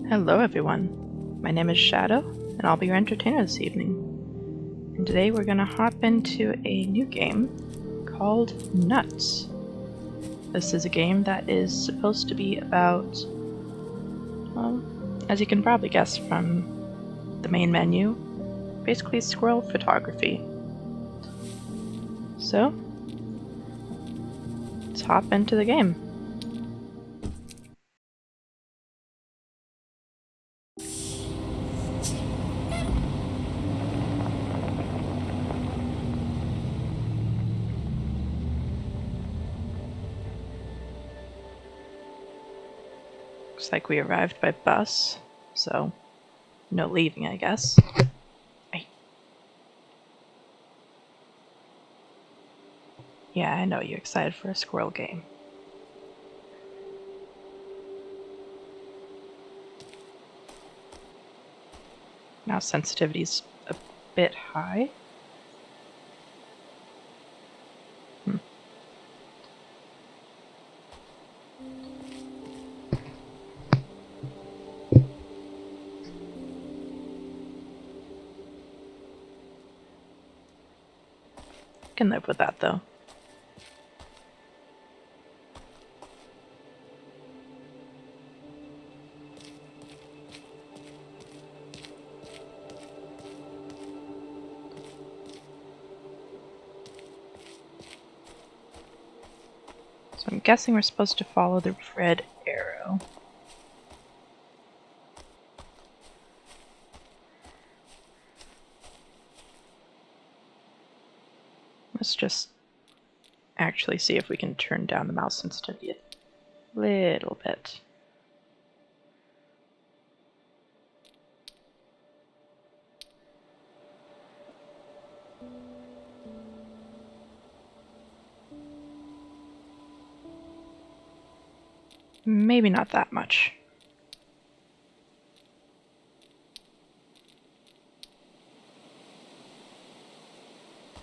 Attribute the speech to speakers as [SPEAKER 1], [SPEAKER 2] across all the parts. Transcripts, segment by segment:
[SPEAKER 1] Hello everyone, my name is Shadow, and I'll be your entertainer this evening. And today we're gonna hop into a new game called Nuts. This is a game that is supposed to be about, well, as you can probably guess from the main menu, basically squirrel photography. So, let's hop into the game. Looks like we arrived by bus, so no leaving, I guess. Yeah, I know you're excited for a squirrel game. Now sensitivity's a bit high. Can live with that though. So I'm guessing we're supposed to follow the red arrow. Let's just actually see if we can turn down the mouse sensitivity a little bit. Maybe not that much.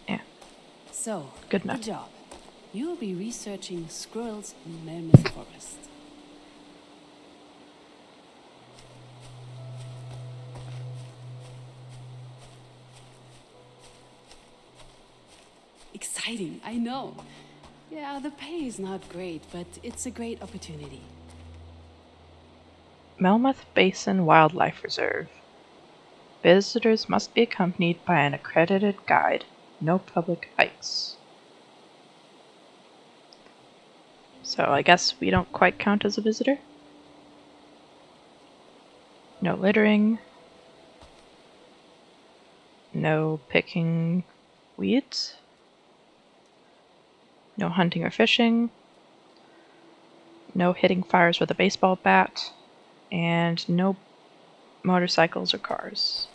[SPEAKER 1] Yeah.
[SPEAKER 2] So,
[SPEAKER 1] good enough.
[SPEAKER 2] Good job. You'll be researching squirrels in Mammoth Forest. Exciting, I know. Yeah, the pay is not great, but it's a great opportunity.
[SPEAKER 1] Melmoth Basin Wildlife Reserve. Visitors must be accompanied by an accredited guide. No public hikes. So I guess we don't quite count as a visitor. No littering. No picking weeds. No hunting or fishing. No hitting fires with a baseball bat. And no motorcycles or cars.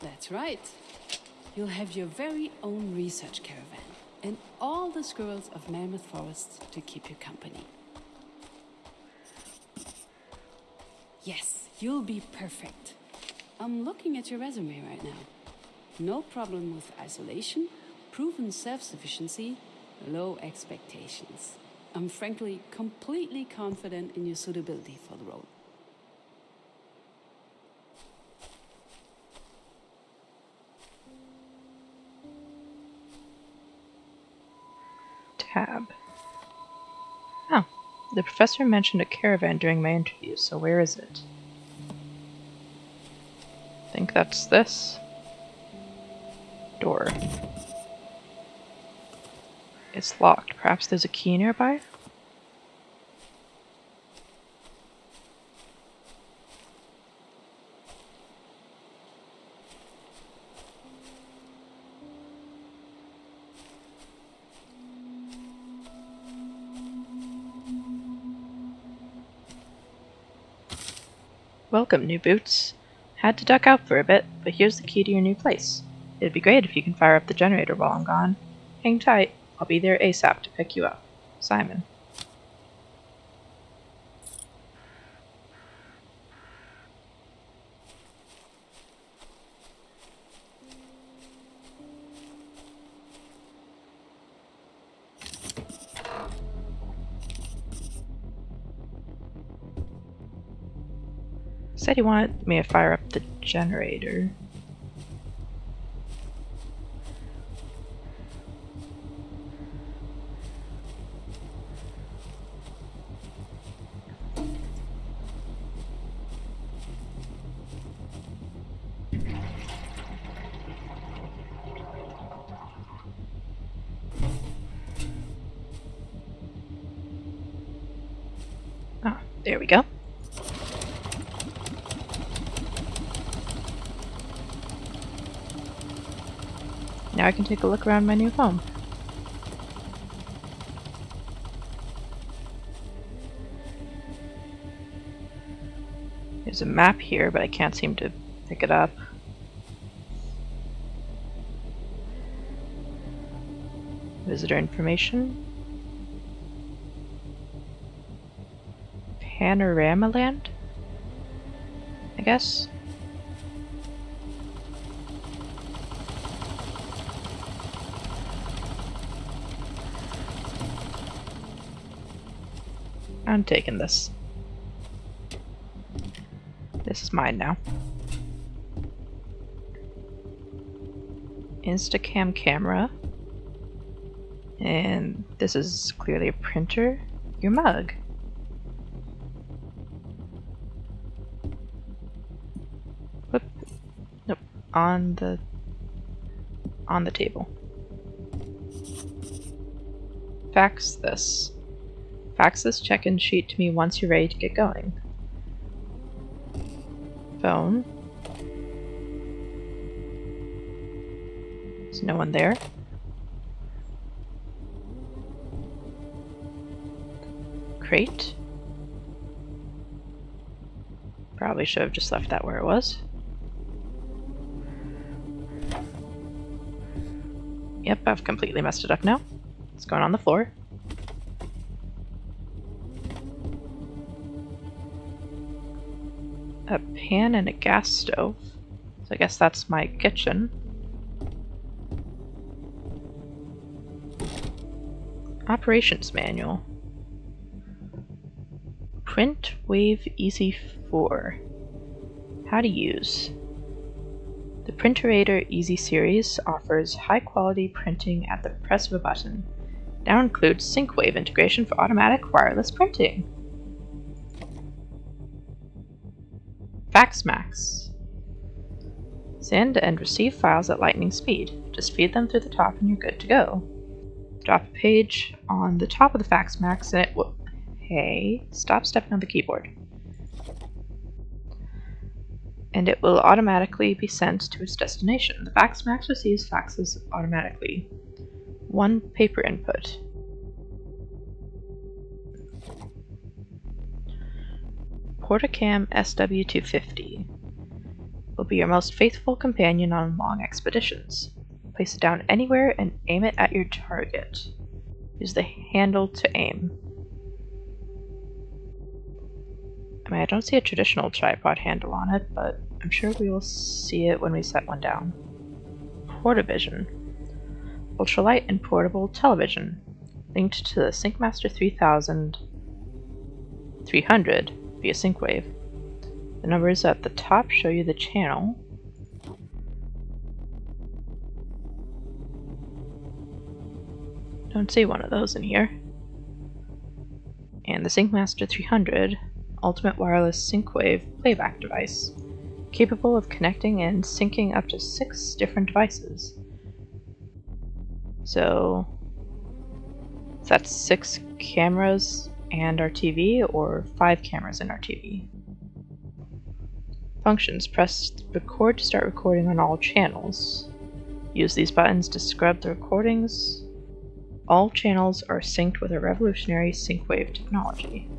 [SPEAKER 2] That's right. You'll have your very own research caravan and all the squirrels of Mammoth Forest to keep you company. Yes, you'll be perfect. I'm looking at your resume right now. No problem with isolation, proven self-sufficiency, low expectations. I'm frankly completely confident in your suitability for the role.
[SPEAKER 1] Tab. Oh, the professor mentioned a caravan during my interview, so where is it? I think that's this door. It's locked. Perhaps there's a key nearby? Welcome, new boots. Had to duck out for a bit, but here's the key to your new place. It'd be great if you can fire up the generator while I'm gone. Hang tight. I'll be there ASAP to pick you up. Simon. Said he wanted me to fire up the generator. Ah, there we go. Now I can take a look around my new home. There's a map here, but I can't seem to pick it up. Visitor information. Panorama Land? I guess. I'm taking this. This is mine now. Instacam camera. And this is clearly a printer. Your mug. Whoop. Nope. On the table. Fax this. Fax this check-in sheet to me once you're ready to get going. Phone. There's no one there. Crate. Probably should have just left that where it was. Yep, I've completely messed it up now. It's going on the floor. A pan and a gas stove. So I guess that's my kitchen. Operations manual. Print Wave Easy 4. How to use. The Printerator Easy series offers high-quality printing at the press of a button. Now includes SyncWave integration for automatic wireless printing. FaxMax. Send and receive files at lightning speed. Just feed them through the top and you're good to go. Drop a page on the top of the FaxMax and it will... Hey, stop stepping on the keyboard. And it will automatically be sent to its destination. The FaxMax receives faxes automatically. 1 paper input. Portacam SW250 will be your most faithful companion on long expeditions. Place it down anywhere and aim it at your target. Use the handle to aim. I mean, I don't see a traditional tripod handle on it, but I'm sure we will see it when we set one down. Portavision. Ultralight and portable television. Linked to the SyncMaster 300 via SyncWave. The numbers at the top show you the channel. Don't see one of those in here. And the SyncMaster 300 Ultimate Wireless SyncWave playback device, capable of connecting and syncing up to 6 different devices. So that's 6 cameras and our TV, or 5 cameras and our TV. Functions. Press record to start recording on all channels. Use these buttons to scrub the recordings. All channels are synced with a revolutionary SyncWave technology.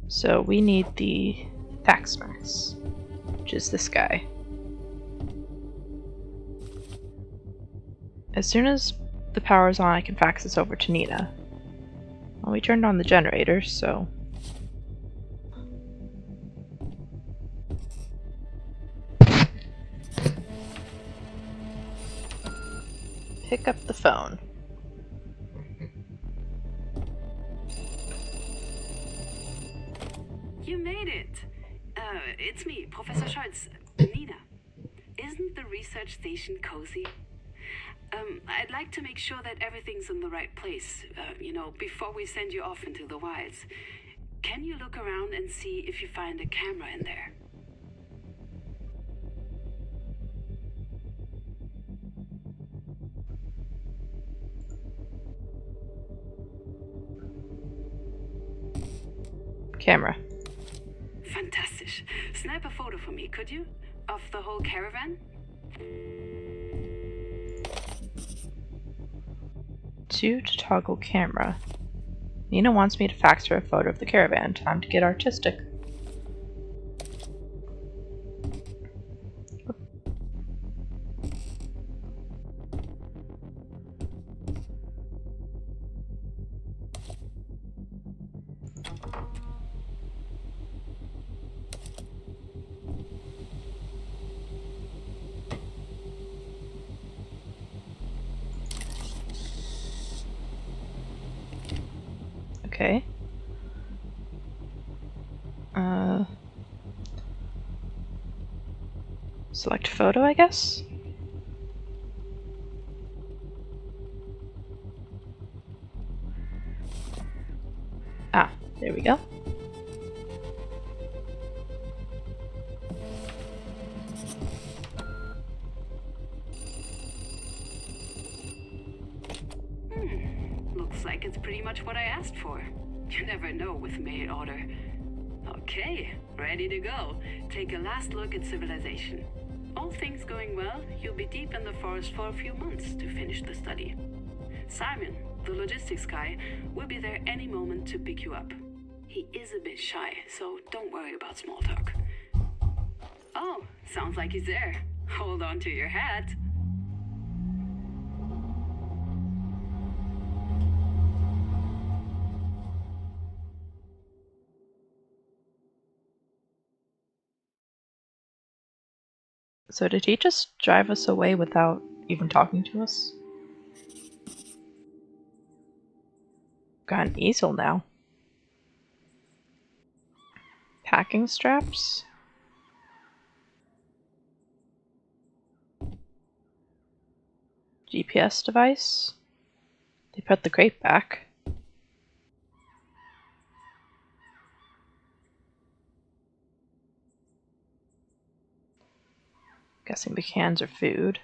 [SPEAKER 1] So we need the FaxMax, which is this guy. As soon as the power's on, I can fax this over to Nina. Well, we turned on the generator, so... Pick up the phone.
[SPEAKER 2] it's me, Professor Scholz. Nina. Isn't the research station cozy? I'd like to make sure that everything's in the right place, before we send you off into the wilds. Can you look around and see if you find a camera in there?
[SPEAKER 1] Camera.
[SPEAKER 2] Fantastic. Snap a photo for me, could you? Of the whole caravan?
[SPEAKER 1] 2 to toggle camera. Nina wants me to fax her a photo of the caravan. Time to get artistic. Okay. Select photo, I guess? Ah, there we go.
[SPEAKER 2] Looks like it's pretty much what I asked for. You never know with mail order. Okay, ready to go. Take a last look at civilization. All things going well, you'll be deep in the forest for a few months to finish the study. Simon, the logistics guy, will be there any moment to pick you up. He is a bit shy, so don't worry about small talk. Oh, sounds like he's there. Hold on to your hat.
[SPEAKER 1] So did he just drive us away without even talking to us? Got an easel now. Packing straps? GPS device? They put the crate back. Guessing the cans are food.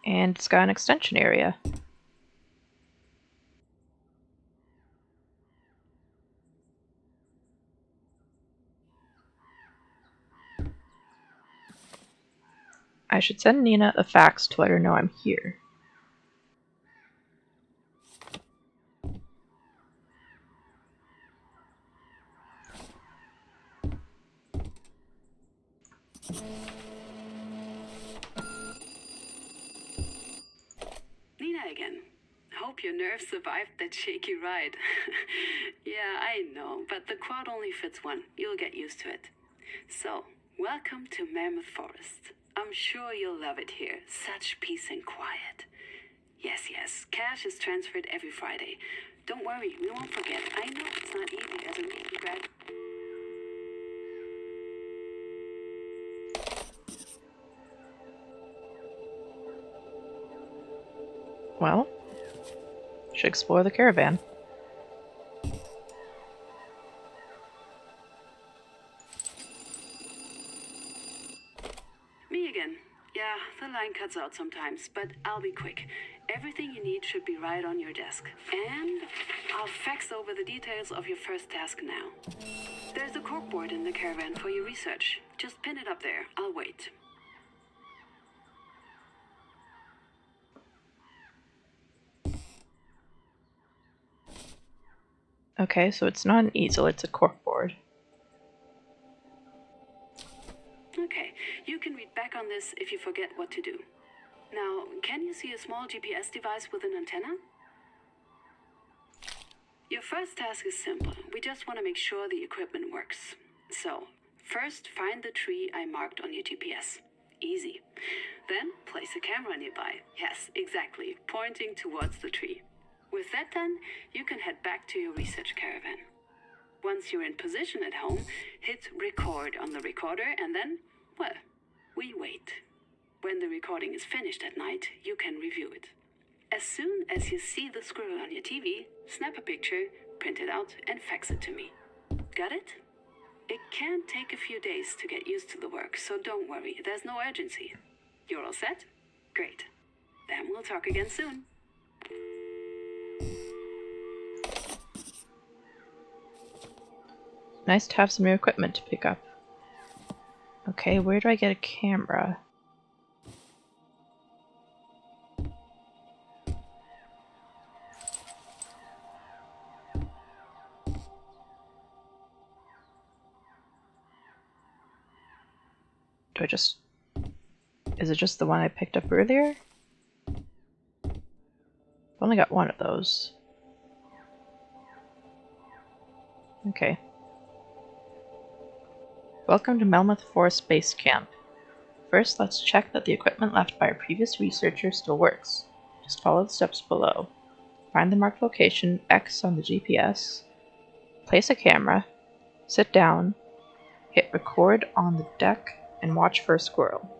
[SPEAKER 1] And it's got an extension area. I should send Nina a fax to let her know I'm here.
[SPEAKER 2] Nina again. Hope your nerves survived that shaky ride. Yeah, I know, but the quad only fits one. You'll get used to it. So, welcome to Mammoth Forest. I'm sure you'll love it here. Such peace and quiet. Yes, cash is transferred every Friday. Don't worry, we won't forget. I know it's not easy as a recent grad.
[SPEAKER 1] Well, should explore the caravan.
[SPEAKER 2] Me again. Yeah, the line cuts out sometimes, but I'll be quick. Everything you need should be right on your desk. And I'll fax over the details of your first task now. There's a corkboard in the caravan for your research. Just pin it up there. I'll wait.
[SPEAKER 1] Okay, so it's not an easel, it's a corkboard.
[SPEAKER 2] Okay, you can read back on this if you forget what to do. Now, can you see a small GPS device with an antenna? Your first task is simple. We just want to make sure the equipment works. So, first find the tree I marked on your GPS. Easy. Then place a camera nearby. Yes, exactly, pointing towards the tree. With that done, you can head back to your research caravan. Once you're in position at home, hit record on the recorder and then, well, we wait. When the recording is finished at night, you can review it. As soon as you see the squirrel on your TV, snap a picture, print it out, and fax it to me. Got it? It can take a few days to get used to the work, so don't worry, there's no urgency. You're all set? Great. Then we'll talk again soon.
[SPEAKER 1] Nice to have some new equipment to pick up. Okay, where do I get a camera? Do I just... Is it just the one I picked up earlier? I've only got one of those. Okay. Welcome to Melmoth Forest Base Camp. First, let's check that the equipment left by our previous researcher still works. Just follow the steps below. Find the marked location, X on the GPS, place a camera, sit down, hit record on the deck, and watch for a squirrel.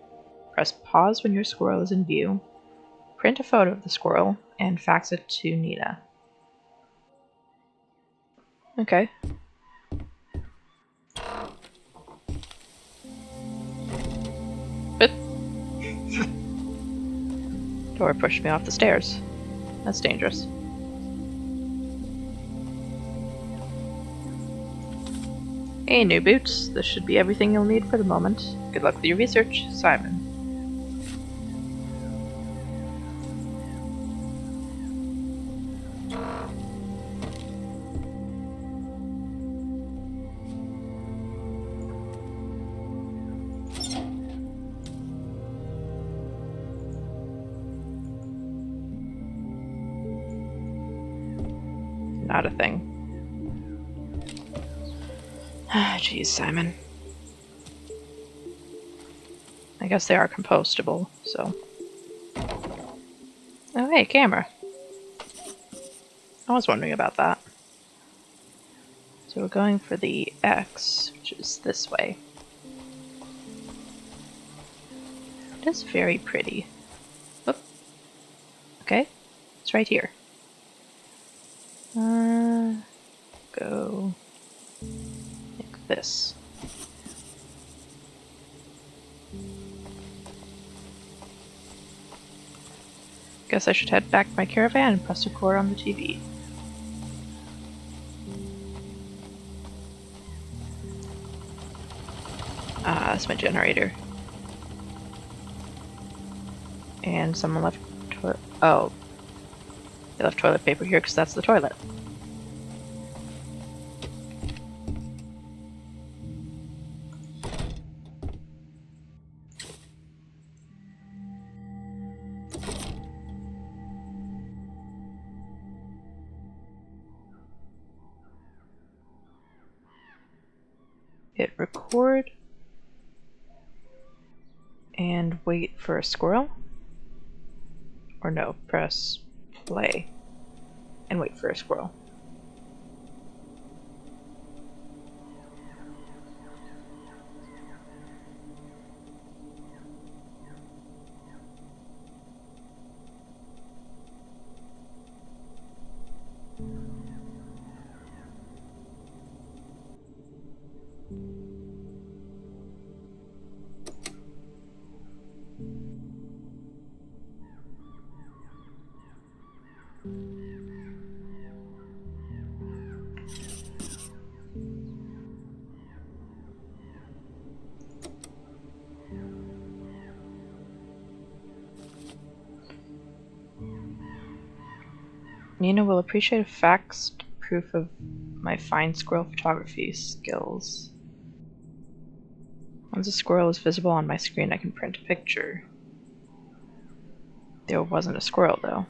[SPEAKER 1] Press pause when your squirrel is in view, print a photo of the squirrel, and fax it to Nina. Okay. But door pushed me off the stairs. That's dangerous. Hey, new boots. This should be everything you'll need for the moment. Good luck with your research, Simon. Not a thing. Ah, jeez, Simon. I guess they are compostable, so... Oh, hey, camera. I was wondering about that. So we're going for the X, which is this way. It is very pretty. Oop. Okay, it's right here. Go like this. Guess I should head back to my caravan and press record on the TV. Ah, that's my generator. And someone left oh. They left toilet paper here because that's the toilet. Hit record and wait for a squirrel. Or no, press play and wait for a squirrel. Nina will appreciate a faxed proof of my fine squirrel photography skills. Once a squirrel is visible on my screen, I can print a picture. There wasn't a squirrel, though.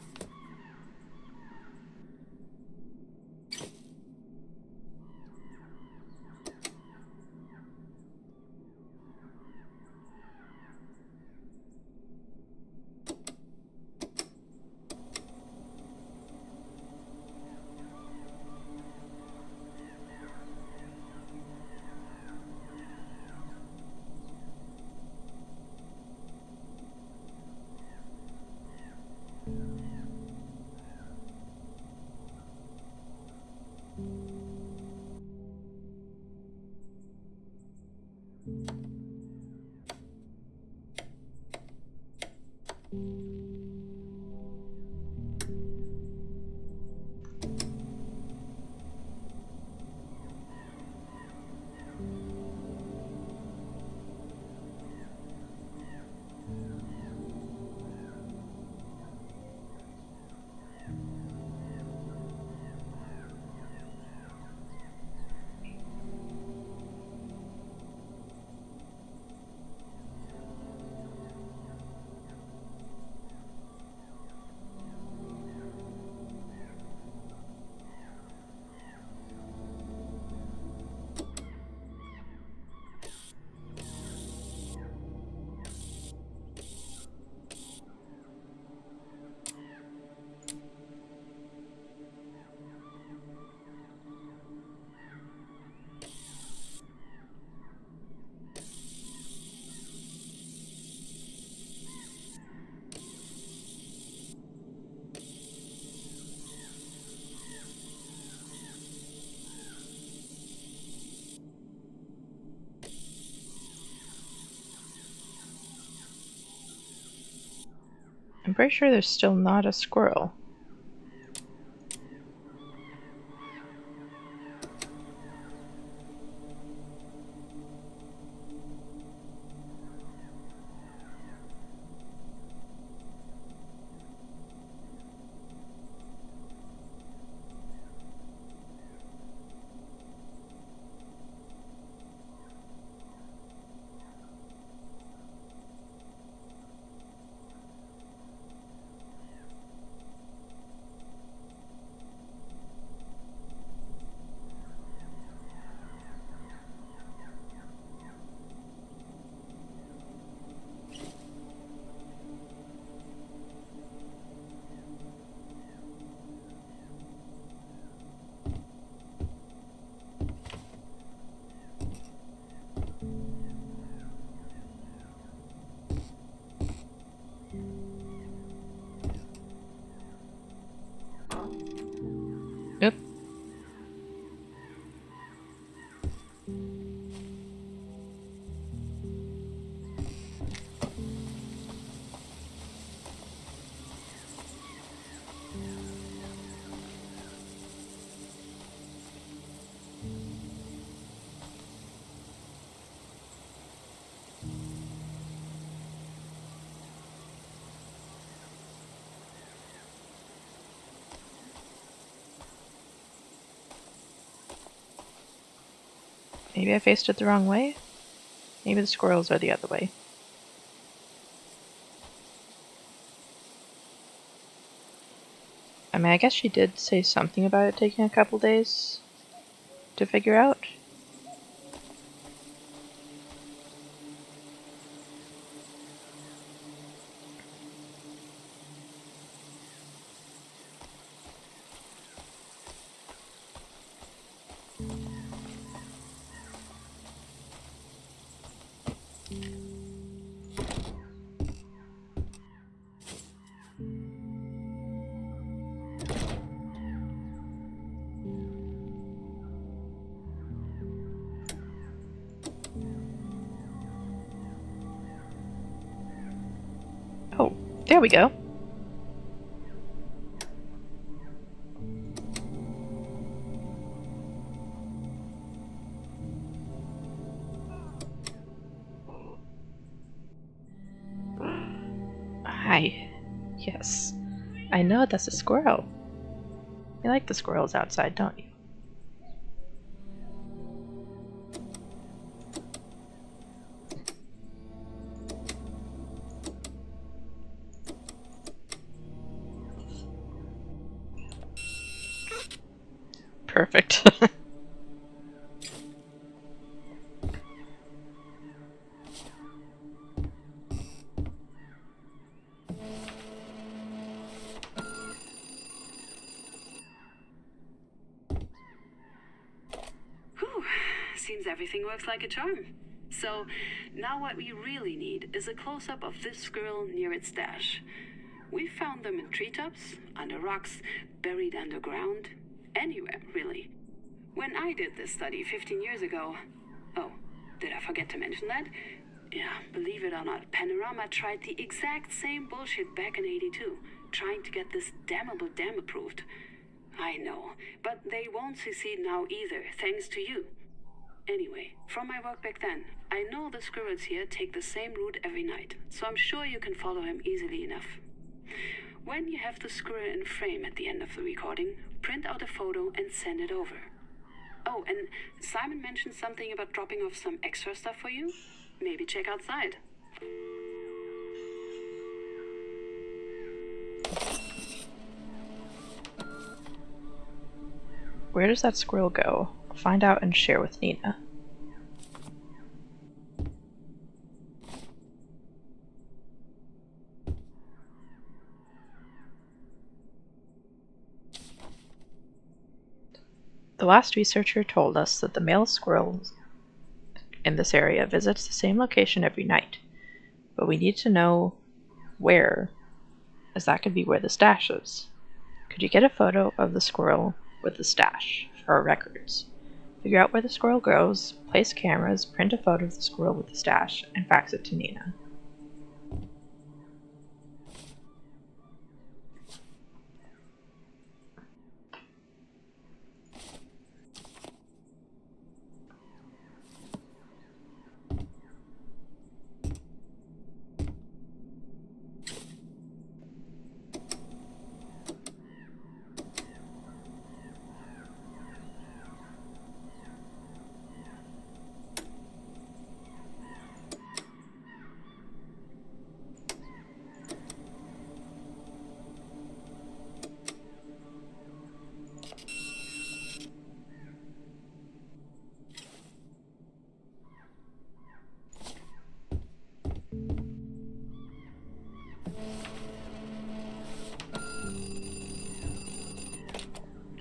[SPEAKER 1] I'm pretty sure there's still not a squirrel. Yep. Maybe I faced it the wrong way? Maybe the squirrels are the other way. I mean, I guess she did say something about it taking a couple days to figure out. Oh, there we go. Hi. Yes. I know that's a squirrel. You like the squirrels outside, don't you? Perfect.
[SPEAKER 2] Whew, seems everything works like a charm. So, now what we really need is a close-up of this squirrel near its stash. We found them in treetops, under rocks, buried underground, anywhere, really. When I did this study 15 years ago... Oh, did I forget to mention that? Yeah, believe it or not, Panorama tried the exact same bullshit back in '82, trying to get this damnable dam approved. I know, but they won't succeed now either, thanks to you. Anyway, from my work back then, I know the squirrels here take the same route every night, so I'm sure you can follow him easily enough. When you have the squirrel in frame at the end of the recording, print out a photo and send it over. Oh, and Simon mentioned something about dropping off some extra stuff for you. Maybe check outside.
[SPEAKER 1] Where does that squirrel go? I'll find out and share with Nina. The last researcher told us that the male squirrel in this area visits the same location every night, but we need to know where, as that could be where the stash is. Could you get a photo of the squirrel with the stash for our records? Figure out where the squirrel goes, place cameras, print a photo of the squirrel with the stash, and fax it to Nina.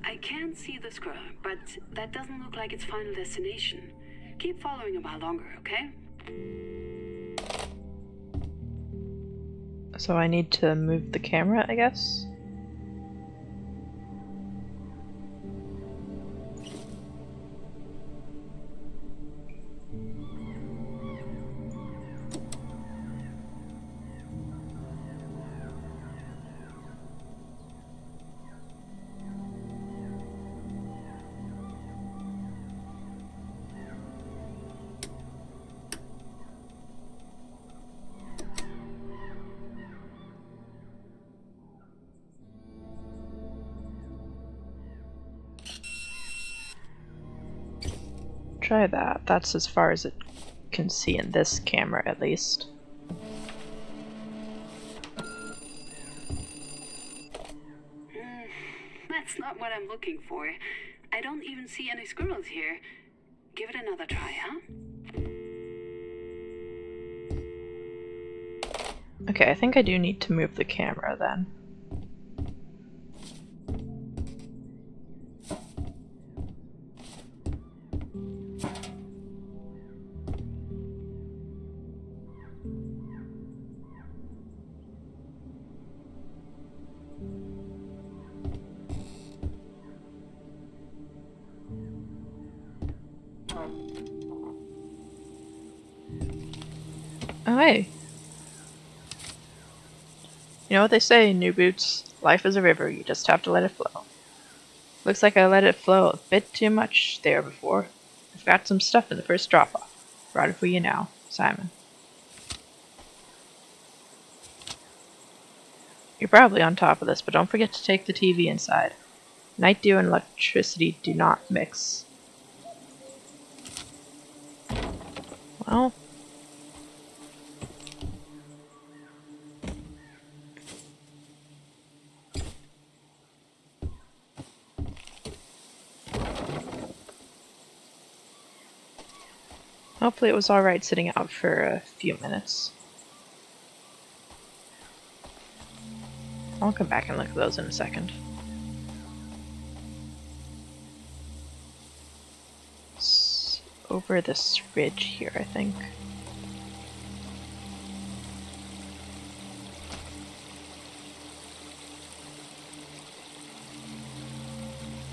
[SPEAKER 2] I can see the squirrel, but that doesn't look like its final destination. Keep following a while longer, okay?
[SPEAKER 1] So I need to move the camera, I guess? Try that. That's as far as it can see in this camera, at least.
[SPEAKER 2] That's not what I'm looking for. I don't even see any squirrels here. Give it another try, huh?
[SPEAKER 1] Okay, I think I do need to move the camera then. Oh, hey. You know what they say, new boots? Life is a river, you just have to let it flow. Looks like I let it flow a bit too much there before. I've got some stuff in the first drop-off. Brought it for you now, Simon. You're probably on top of this, but don't forget to take the TV inside. Night dew and electricity do not mix. Well... hopefully it was alright sitting out for a few minutes. I'll come back and look at those in a second. It's over this ridge here, I think.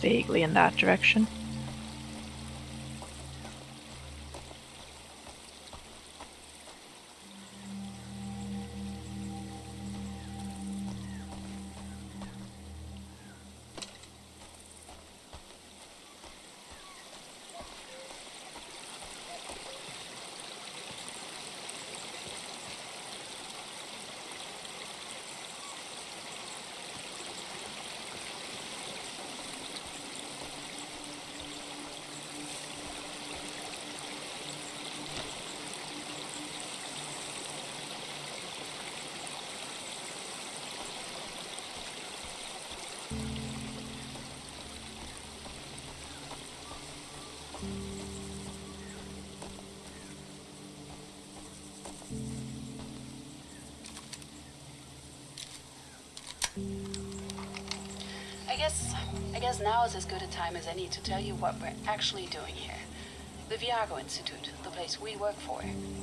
[SPEAKER 1] Vaguely in that direction.
[SPEAKER 2] I guess now is as good a time as any to tell you what we're actually doing here. The Viago Institute, the place we work for,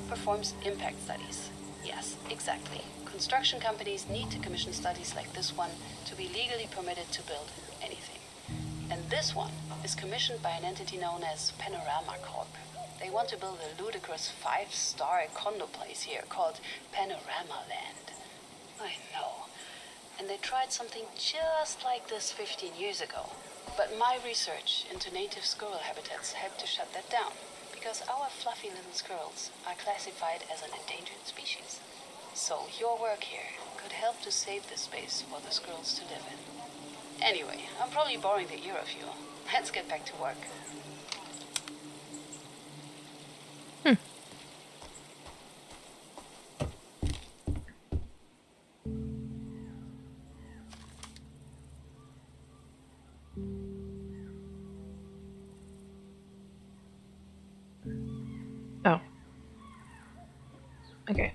[SPEAKER 2] performs impact studies. Yes, exactly. Construction companies need to commission studies like this one to be legally permitted to build anything. And this one is commissioned by an entity known as Panorama Corp. They want to build a ludicrous 5-star condo place here called Panorama Land. I know. And they tried something just like this 15 years ago. But my research into native squirrel habitats helped to shut that down, because our fluffy little squirrels are classified as an endangered species. So your work here could help to save this space for the squirrels to live in. Anyway, I'm probably boring the ear of you. Let's get back to work.
[SPEAKER 1] Oh. Okay.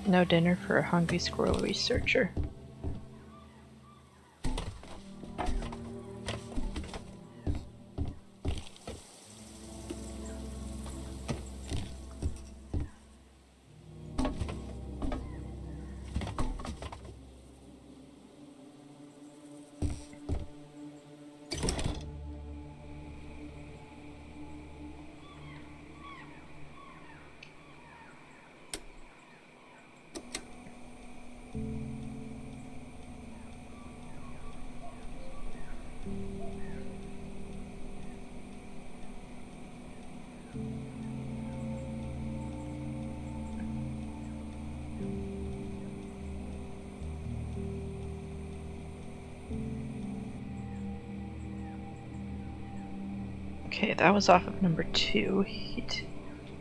[SPEAKER 1] No dinner for a hungry squirrel researcher. Okay, that was off of number 2. He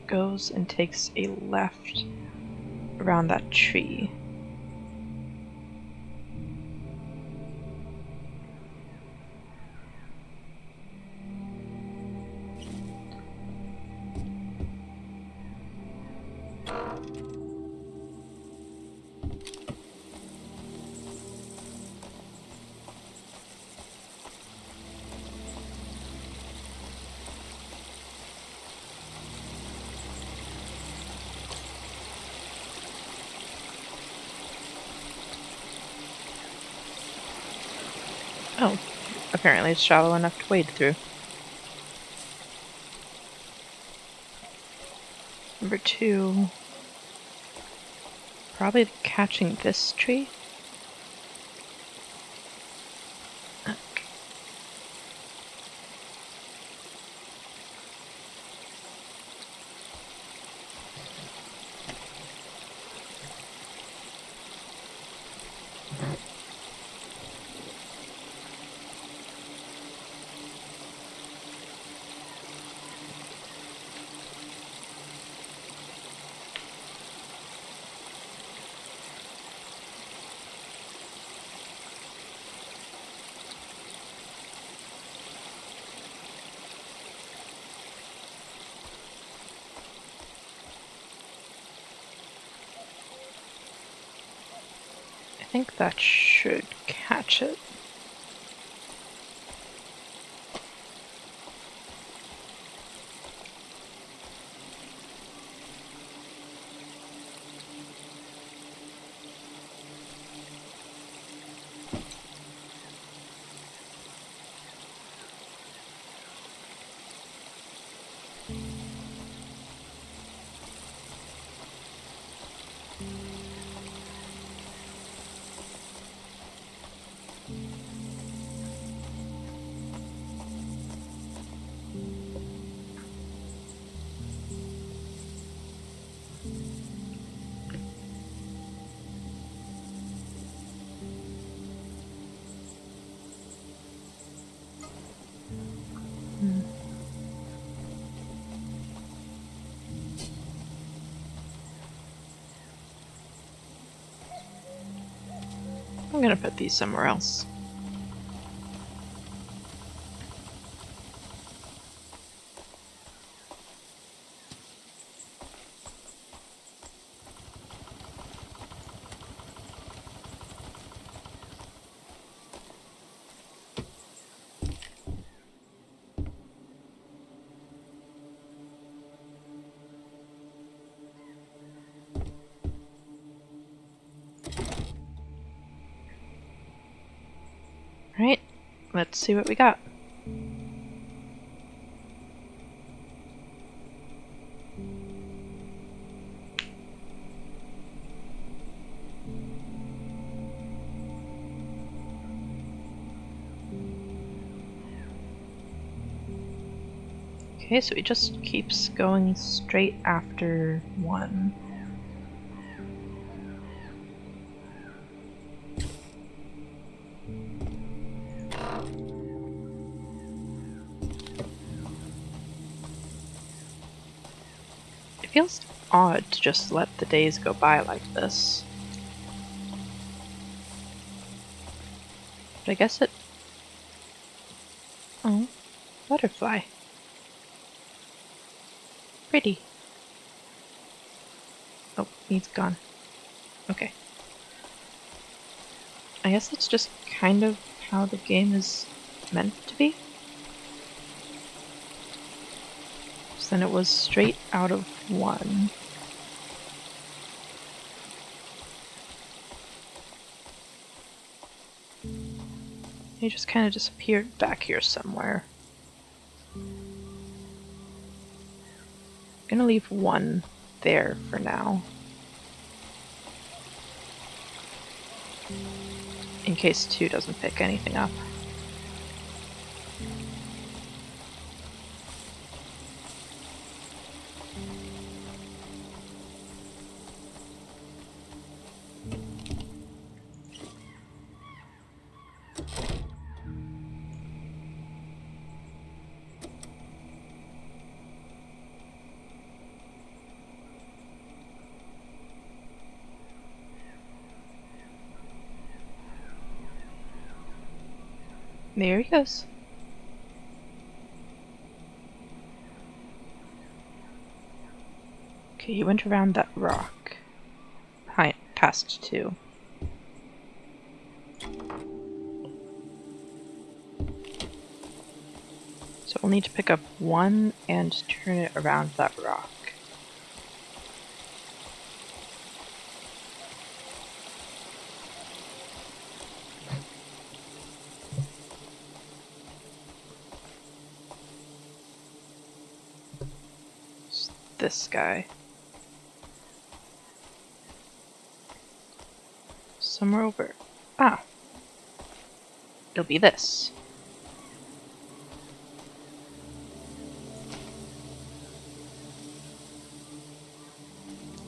[SPEAKER 1] goes and takes a left around that tree. Oh, apparently it's shallow enough to wade through. Number 2, probably catching this tree. think that should catch it. I'm gonna put these somewhere else. Right, let's see what we got. Okay, so he just keeps going straight after one. It feels odd to just let the days go by like this. But I guess it... Oh, butterfly. Pretty. Oh, he's gone. Okay. I guess it's just kind of how the game is meant to be. So then it was straight out of one. He just kind of disappeared back here somewhere. I'm gonna leave one there for now. In case 2 doesn't pick anything up. There he goes. Okay, he went around that rock. Past 2. So we'll need to pick up 1 and turn it around that rock. It's this guy. Somewhere over. Ah. It'll be this.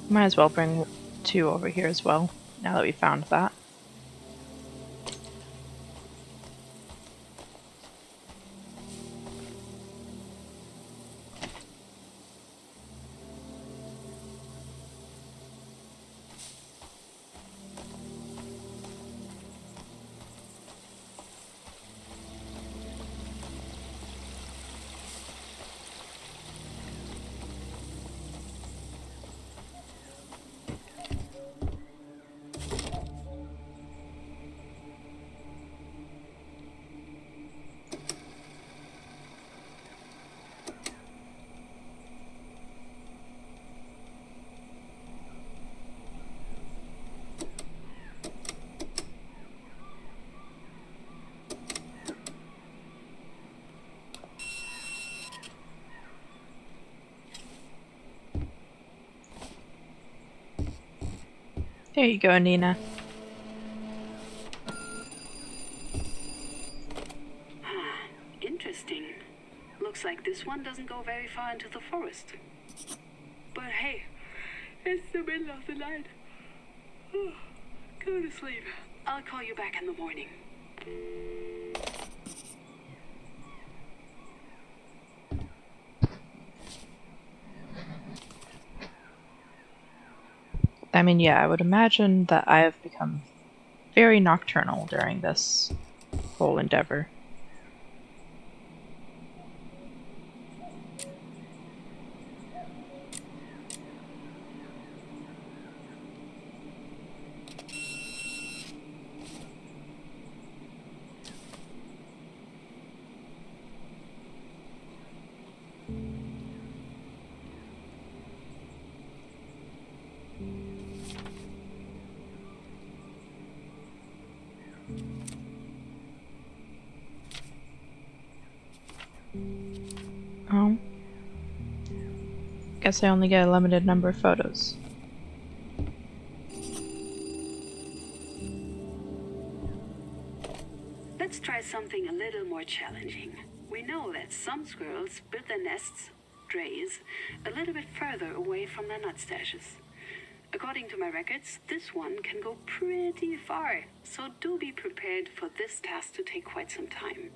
[SPEAKER 1] Might as well bring 2 over here as well, now that we found that. There you go, Nina.
[SPEAKER 2] Interesting. Looks like this one doesn't go very far into the forest. But hey, it's the middle of the night. Go to sleep. I'll call you back in the morning.
[SPEAKER 1] I mean, yeah, I would imagine that I have become very nocturnal during this whole endeavor. Oh. Guess I only get a limited number of photos.
[SPEAKER 2] Let's try something a little more challenging. We know that some squirrels build their nests, drays, a little bit further away from their nut stashes. According to my records, this one can go pretty far, so do be prepared for this task to take quite some time.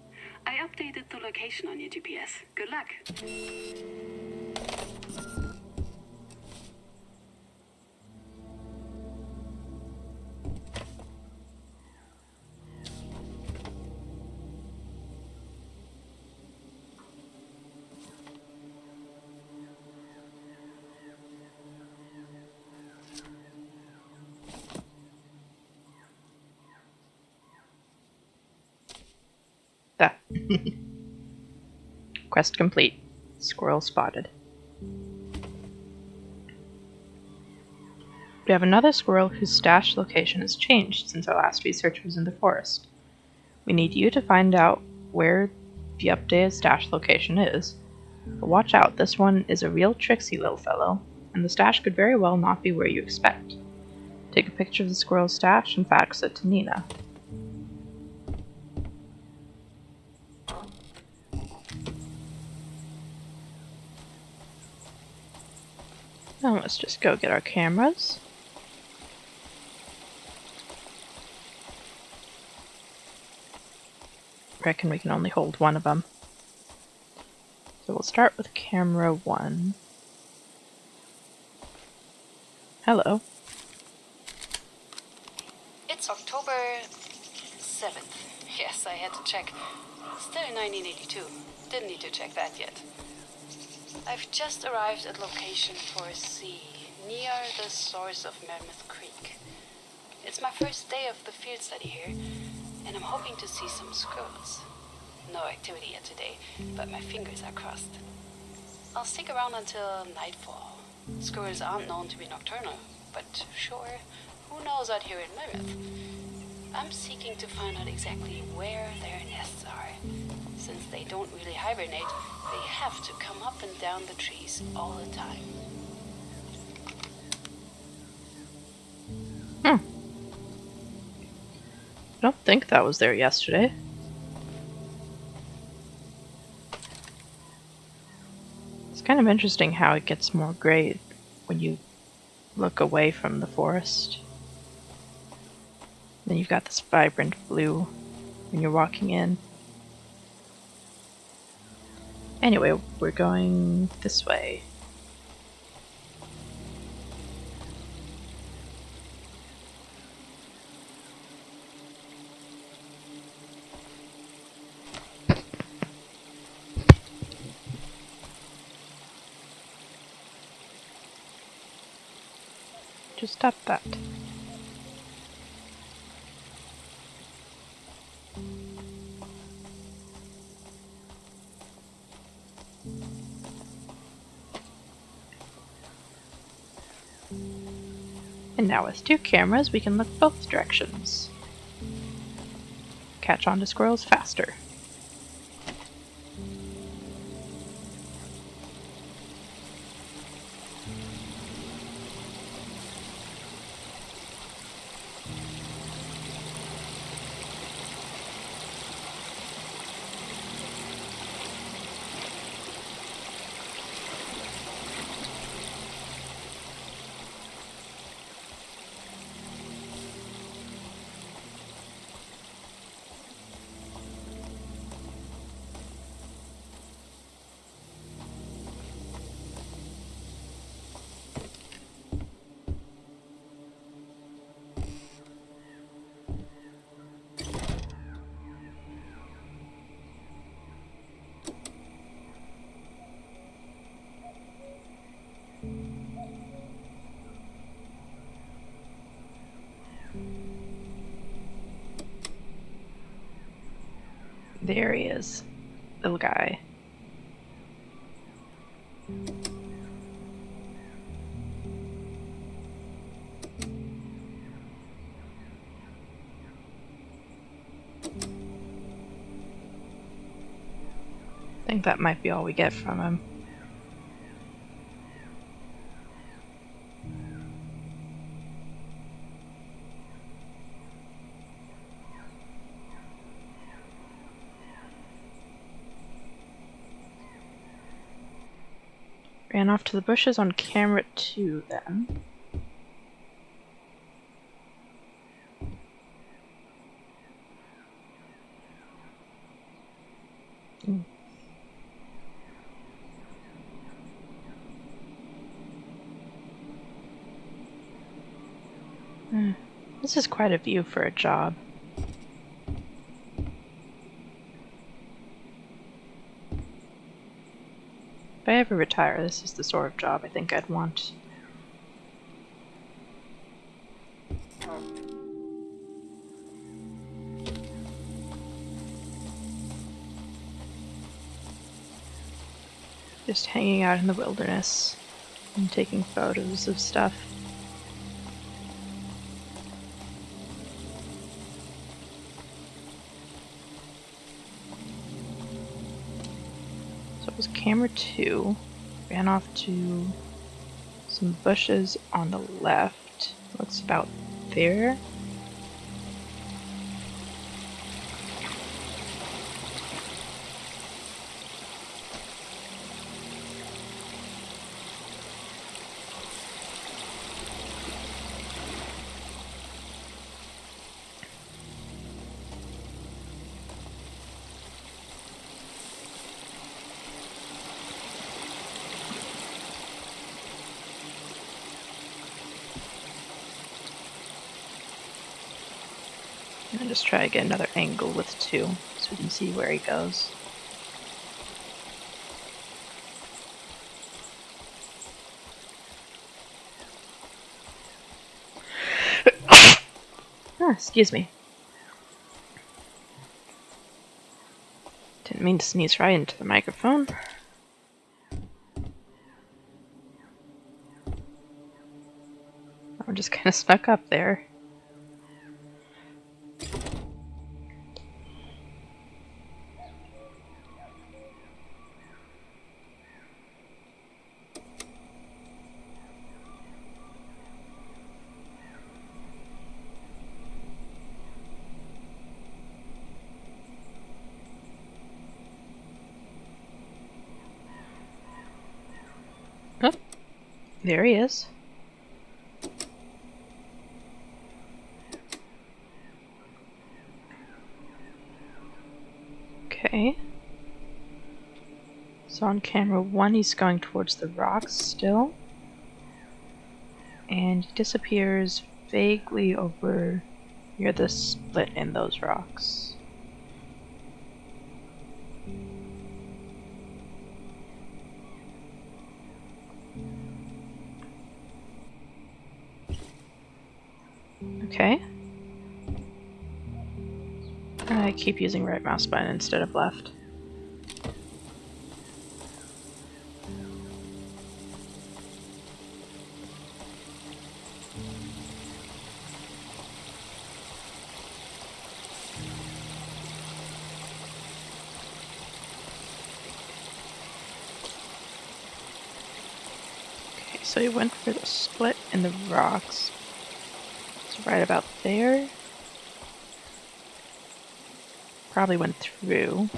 [SPEAKER 2] I updated the location on your GPS. Good luck!
[SPEAKER 1] That. Quest complete. Squirrel spotted. We have another squirrel whose stash location has changed since our last research was in the forest. We need you to find out where the updated stash location is. But watch out, this one is a real tricksy little fellow, and the stash could very well not be where you expect. Take a picture of the squirrel's stash and fax it to Nina. Now let's just go get our cameras. Reckon we can only hold one of them. So we'll start with camera 1. Hello.
[SPEAKER 2] It's October 7th. Yes, I had to check. Still 1982. Didn't need to check that yet. I've just arrived at location 4C, near the source of Mammoth Creek. It's my first day of the field study here, and I'm hoping to see some squirrels. No activity yet today, but my fingers are crossed. I'll stick around until nightfall. Squirrels aren't known to be nocturnal, but sure, who knows out here in Mammoth? I'm seeking to find out exactly where their nests are. Since they don't really hibernate, they have to come up and down the trees all the time.
[SPEAKER 1] I don't think that was there yesterday. It's kind of interesting how it gets more gray when you look away from the forest. Then you've got this vibrant blue when you're walking in. Anyway, we're going this way. Just tap that. And now with 2 cameras, we can look both directions. Catch on to squirrels faster. There he is. Little guy. I think that might be all we get from him. Ran off to the bushes on camera 2 then. This is quite a view for a job. If I ever retire, this is the sort of job I think I'd want. Just hanging out in the wilderness and taking photos of stuff. So it was camera 2. Ran off to some bushes on the left. Looks about there. And just try to get another angle with 2 so we can see where he goes. Excuse me. Didn't mean to sneeze right into the microphone. I'm just kind of stuck up there. Oh, there he is. Okay. So on camera 1, he's going towards the rocks still. And he disappears vaguely over near the split in those rocks. Okay. I keep using right mouse button instead of left. Okay, so he went for the split in the rocks. It's right about there. Probably went through.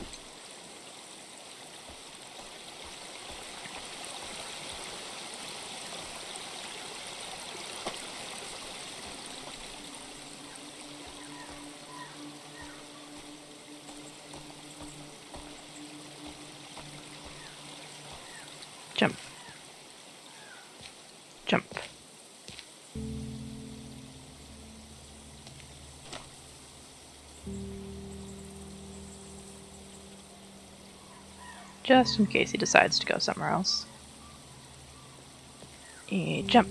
[SPEAKER 1] Jump. Jump. Just in case he decides to go somewhere else. And jump.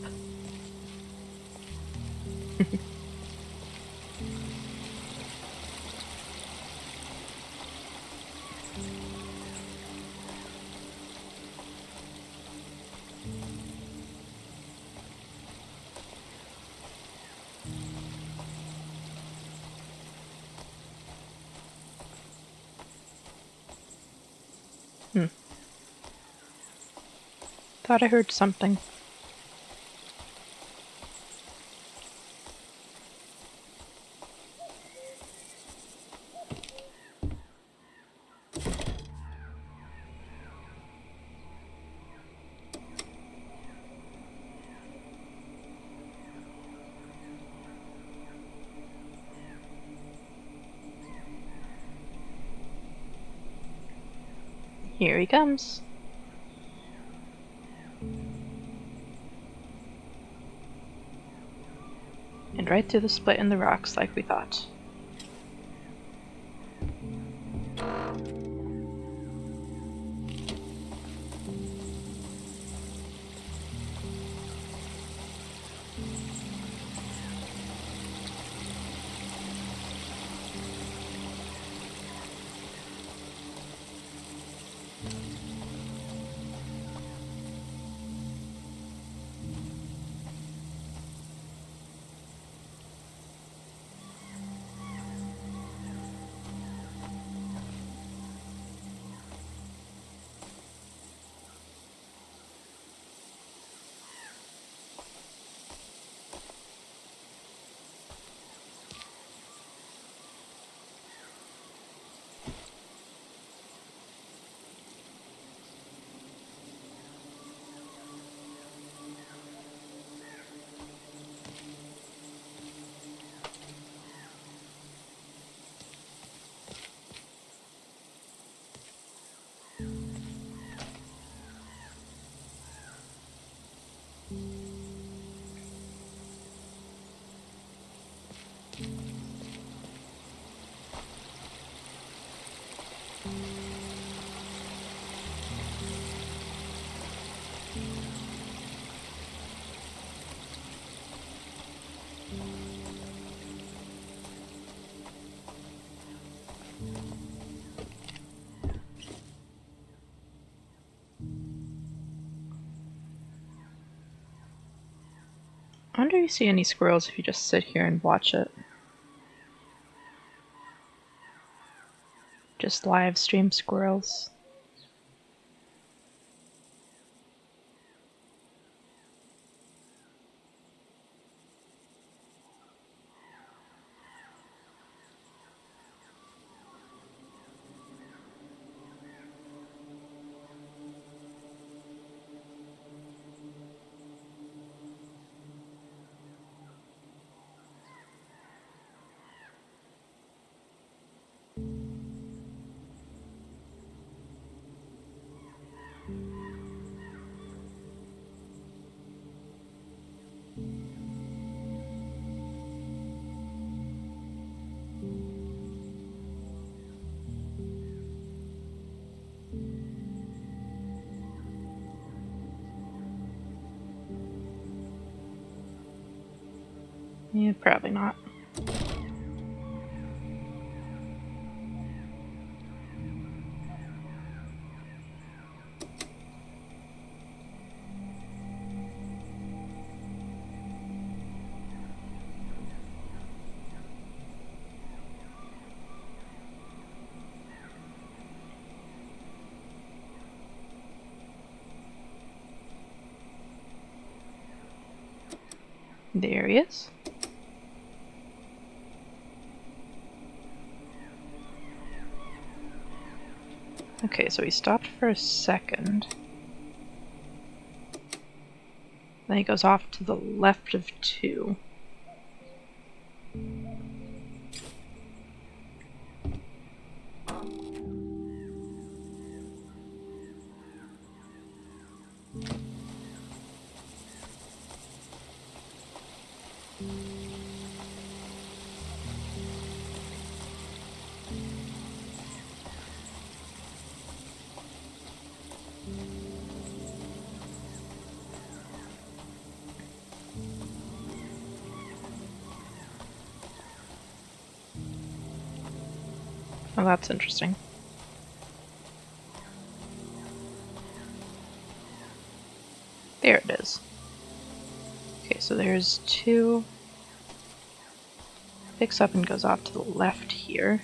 [SPEAKER 1] Thought I heard something. Here he comes. And right through the split in the rocks like we thought. I wonder if you see any squirrels if you just sit here and watch it. Just live stream squirrels. Yeah, probably not. There he is. Okay, so he stopped for a second. Then he goes off to the left of 2. Oh, that's interesting. There it is. Okay, so there's 2. Picks up and goes off to the left here.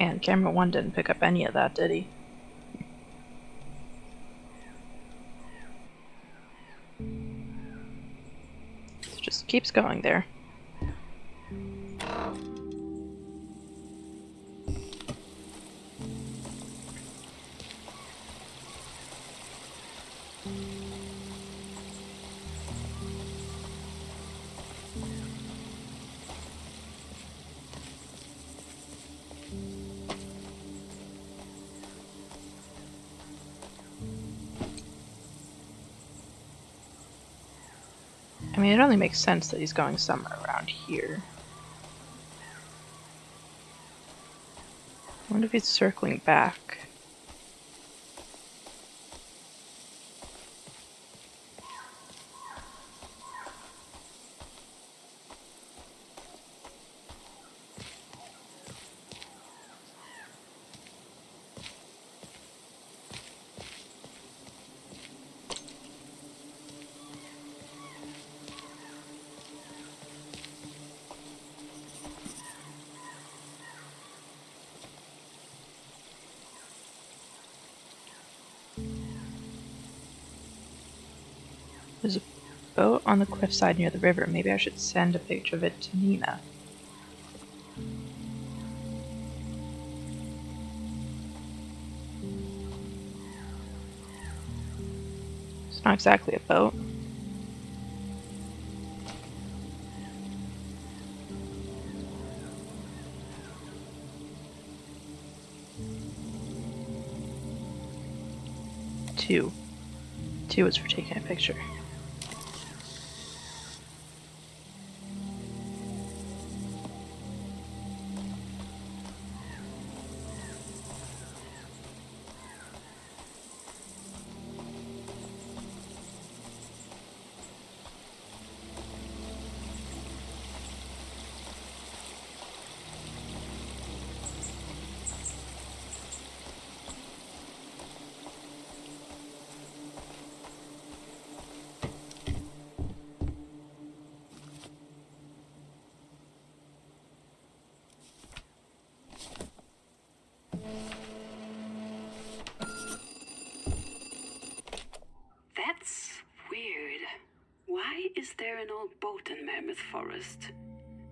[SPEAKER 1] Man, camera 1 didn't pick up any of that, did he? It just keeps going there. I mean, it only makes sense that he's going somewhere around here. I wonder if he's circling back. There's a boat on the cliffside near the river. Maybe I should send a picture of it to Nina. It's not exactly a boat. Two. Two is for taking a picture.
[SPEAKER 2] That's weird. Why is there an old boat in Mammoth Forest?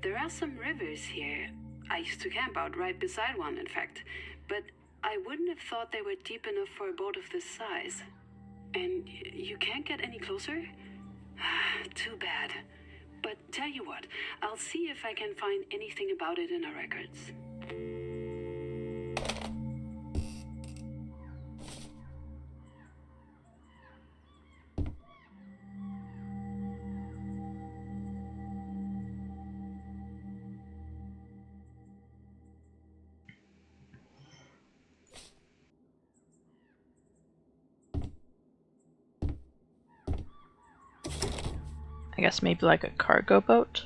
[SPEAKER 2] There are some rivers here. I used to camp out right beside one, in fact. But I wouldn't have thought they were deep enough for a boat of this size. And you can't get any closer? Too bad. But tell you what, I'll see if I can find anything about it in our records.
[SPEAKER 1] I guess maybe like a cargo boat?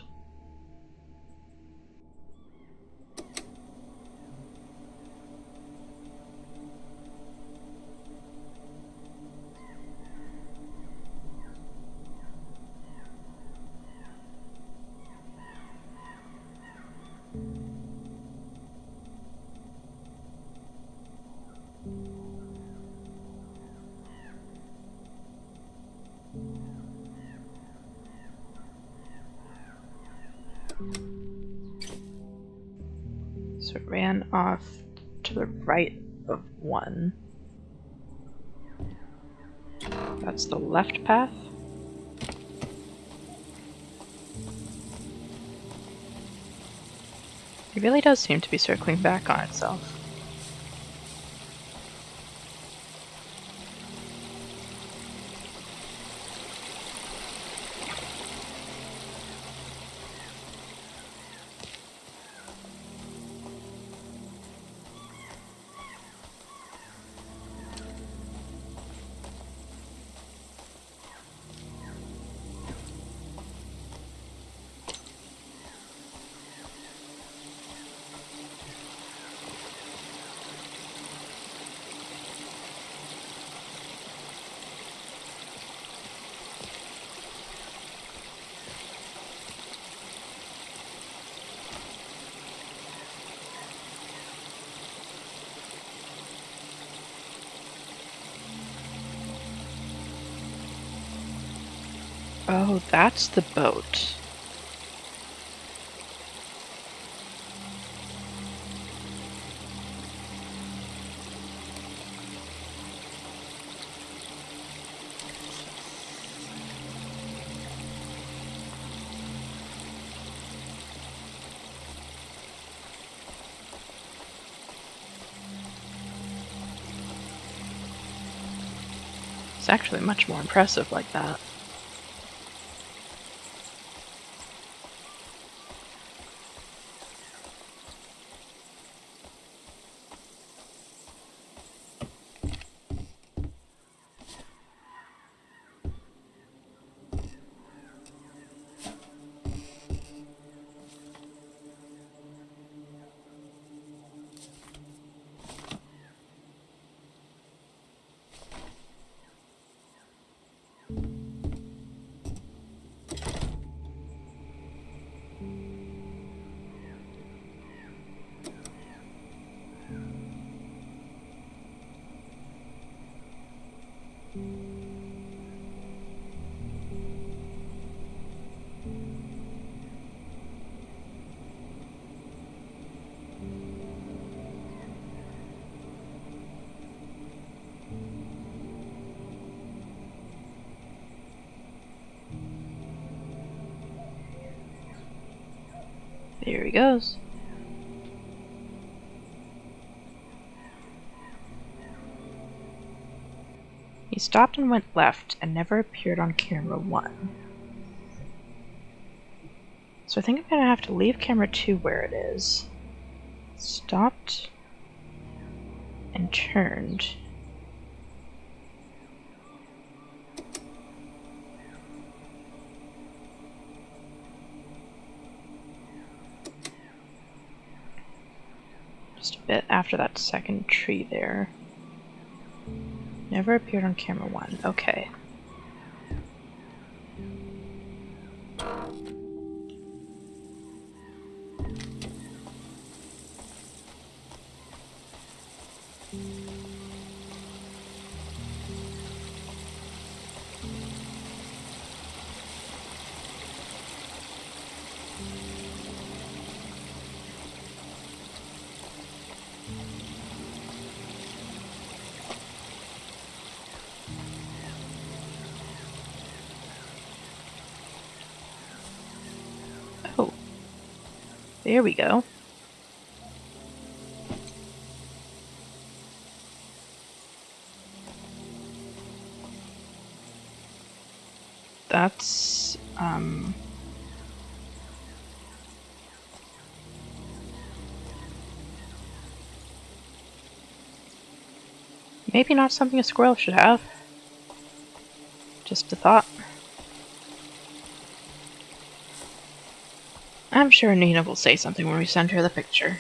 [SPEAKER 1] So it ran off to the right of one. That's the left path. It really does seem to be circling back on itself. Oh, that's the boat. It's actually much more impressive like that. Here he goes. He stopped and went left and never appeared on camera 1. So I think I'm gonna have to leave camera 2 where it is. Stopped and turned. Just a bit after that second tree there. Never appeared on camera 1. Okay. Oh. There we go. That's, maybe not something a squirrel should have. Just a thought. I'm sure Nina will say something when we send her the picture.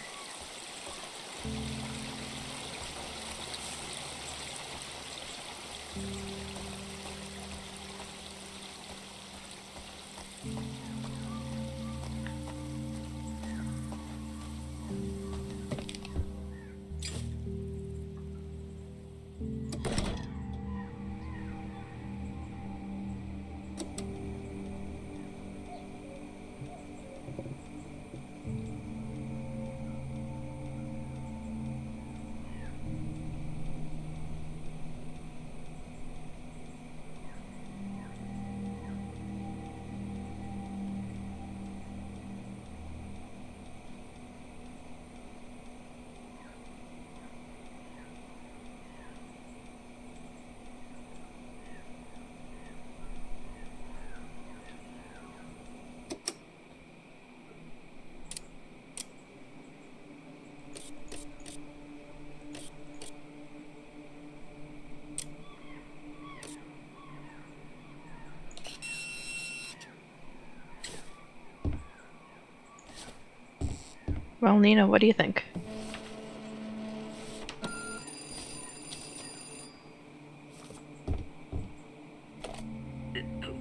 [SPEAKER 1] Well, Nina, what do you think?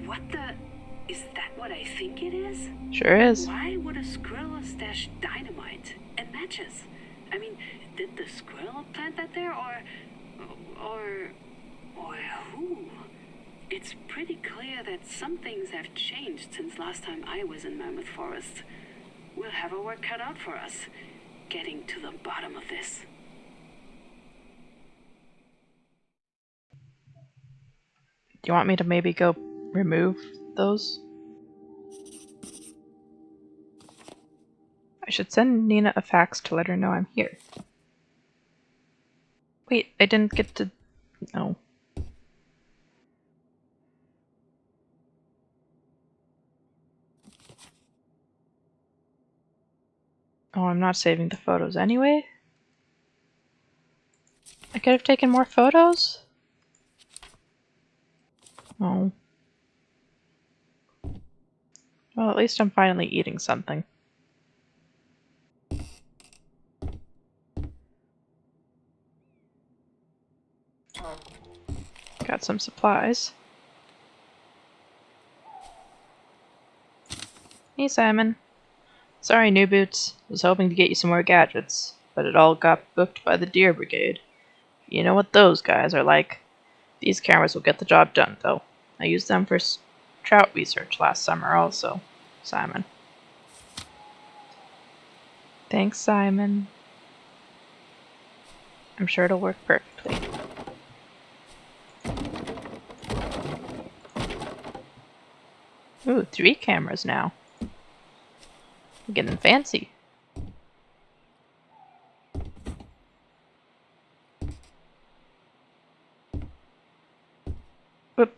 [SPEAKER 2] What the? Is that what I think it is?
[SPEAKER 1] Sure is.
[SPEAKER 2] Why would a squirrel stash dynamite and matches? I mean, did the squirrel plant that there, or who? It's pretty clear that some things have changed since last time I was in Mammoth Forest. We'll have our work cut out for us, getting to the bottom of this.
[SPEAKER 1] Do you want me to maybe go remove those? I should send Nina a fax to let her know I'm here. Wait, I didn't get to... No. Oh, I'm not saving the photos anyway? I could have taken more photos? Oh. Well, at least I'm finally eating something. Got some supplies. Hey, Simon. Sorry, New Boots. Was hoping to get you some more gadgets, but it all got booked by the Deer Brigade. You know what those guys are like. These cameras will get the job done, though. I used them for trout research last summer also. Simon. Thanks, Simon. I'm sure it'll work perfectly. Ooh, 3 cameras now. I'm getting fancy. Whoop.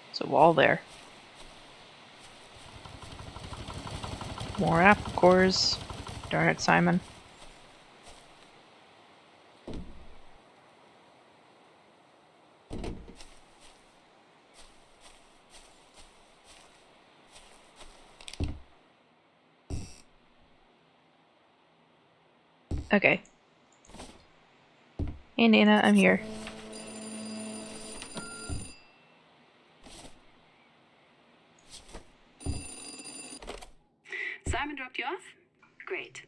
[SPEAKER 1] There's a wall there. More apple cores. Darn it, Simon. Okay. Hey, Nina, I'm here.
[SPEAKER 2] Simon dropped you off? Great.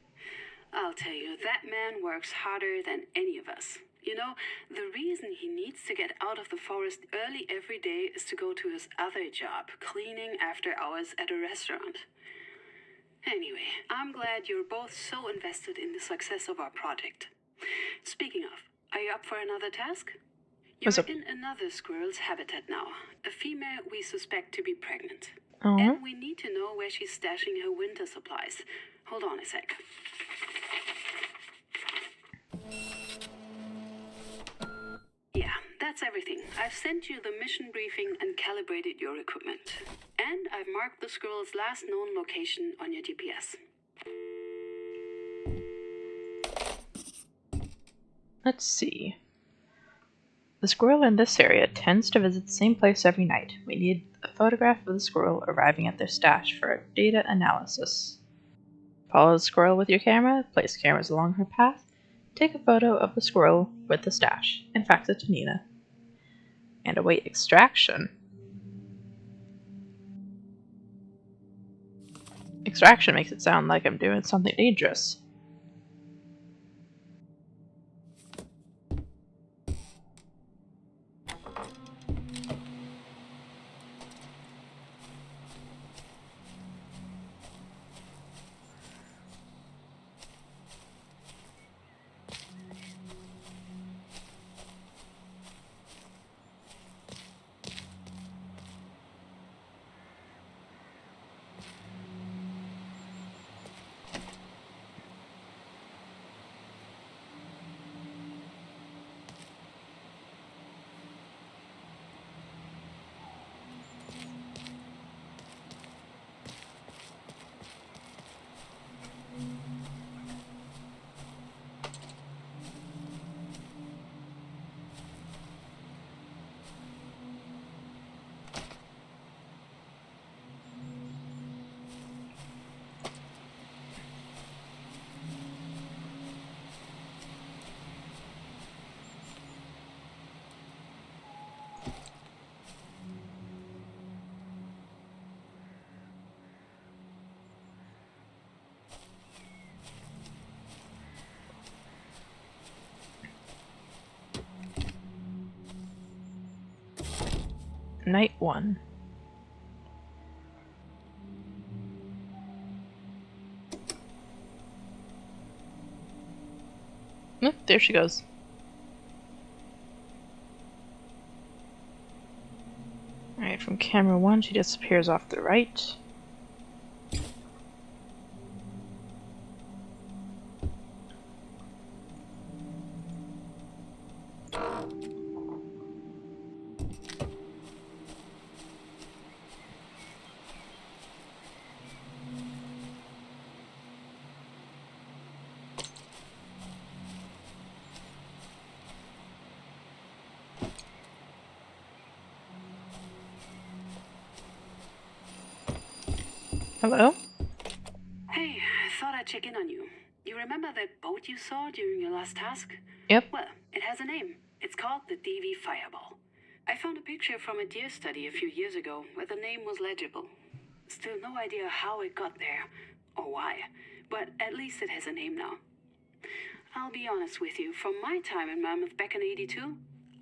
[SPEAKER 2] I'll tell you, that man works harder than any of us. You know, the reason he needs to get out of the forest early every day is to go to his other job, cleaning after hours at a restaurant. Anyway, I'm glad you're both so invested in the success of our project. Speaking of, are you up for another task? You're in another squirrel's habitat now, a female we suspect to be pregnant. And we need to know where she's stashing her winter supplies. Hold on a sec. Yeah, that's everything. I've sent you the mission briefing and calibrated your equipment. And I've marked the squirrel's last known location on your GPS.
[SPEAKER 1] Let's see. The squirrel in this area tends to visit the same place every night. We need a photograph of the squirrel arriving at their stash for data analysis. Follow the squirrel with your camera, place cameras along her path, take a photo of the squirrel with the stash, and fax it to Nina. And await extraction. Extraction makes it sound like I'm doing something dangerous. Night 1. Oh, there she goes. Alright, from camera 1, she disappears off the right. Hello?
[SPEAKER 2] Hey, I thought I'd check in on you. You remember that boat you saw during your last task?
[SPEAKER 1] Yep.
[SPEAKER 2] Well, it has a name. It's called the DV Fireball. I found a picture from a deer study a few years ago where the name was legible. Still no idea how it got there, or why, but at least it has a name now. I'll be honest with you, from my time in Mammoth back in '82,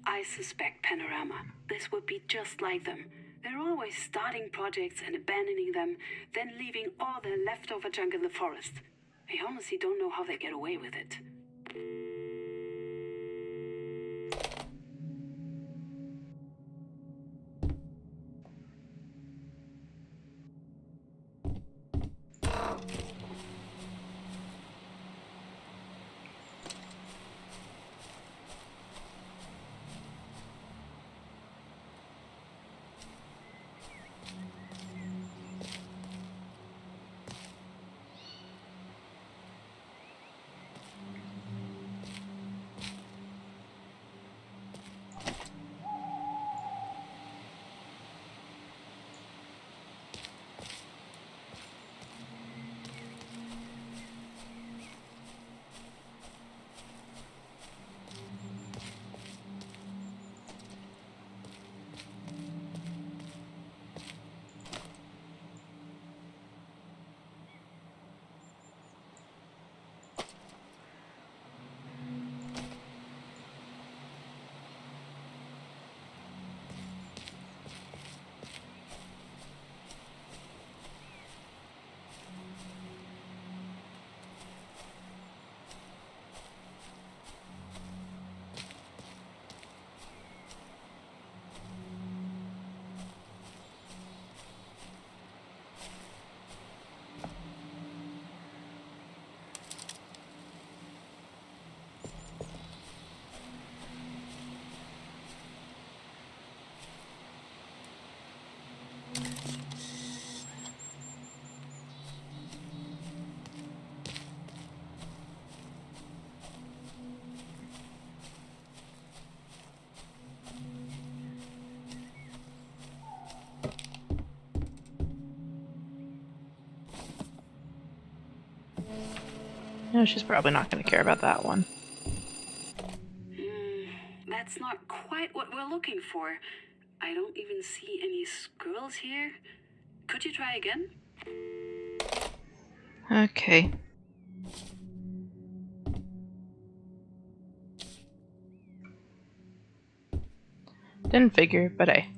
[SPEAKER 2] I suspect Panorama. This would be just like them. They're always starting projects and abandoning them, then leaving all their leftover junk in the forest. I honestly don't know how they get away with it.
[SPEAKER 1] No, she's probably not going to care about that one.
[SPEAKER 2] That's not quite what we're looking for. I don't even see any squirrels here. Could you try again?
[SPEAKER 1] Okay. Didn't figure, but hey.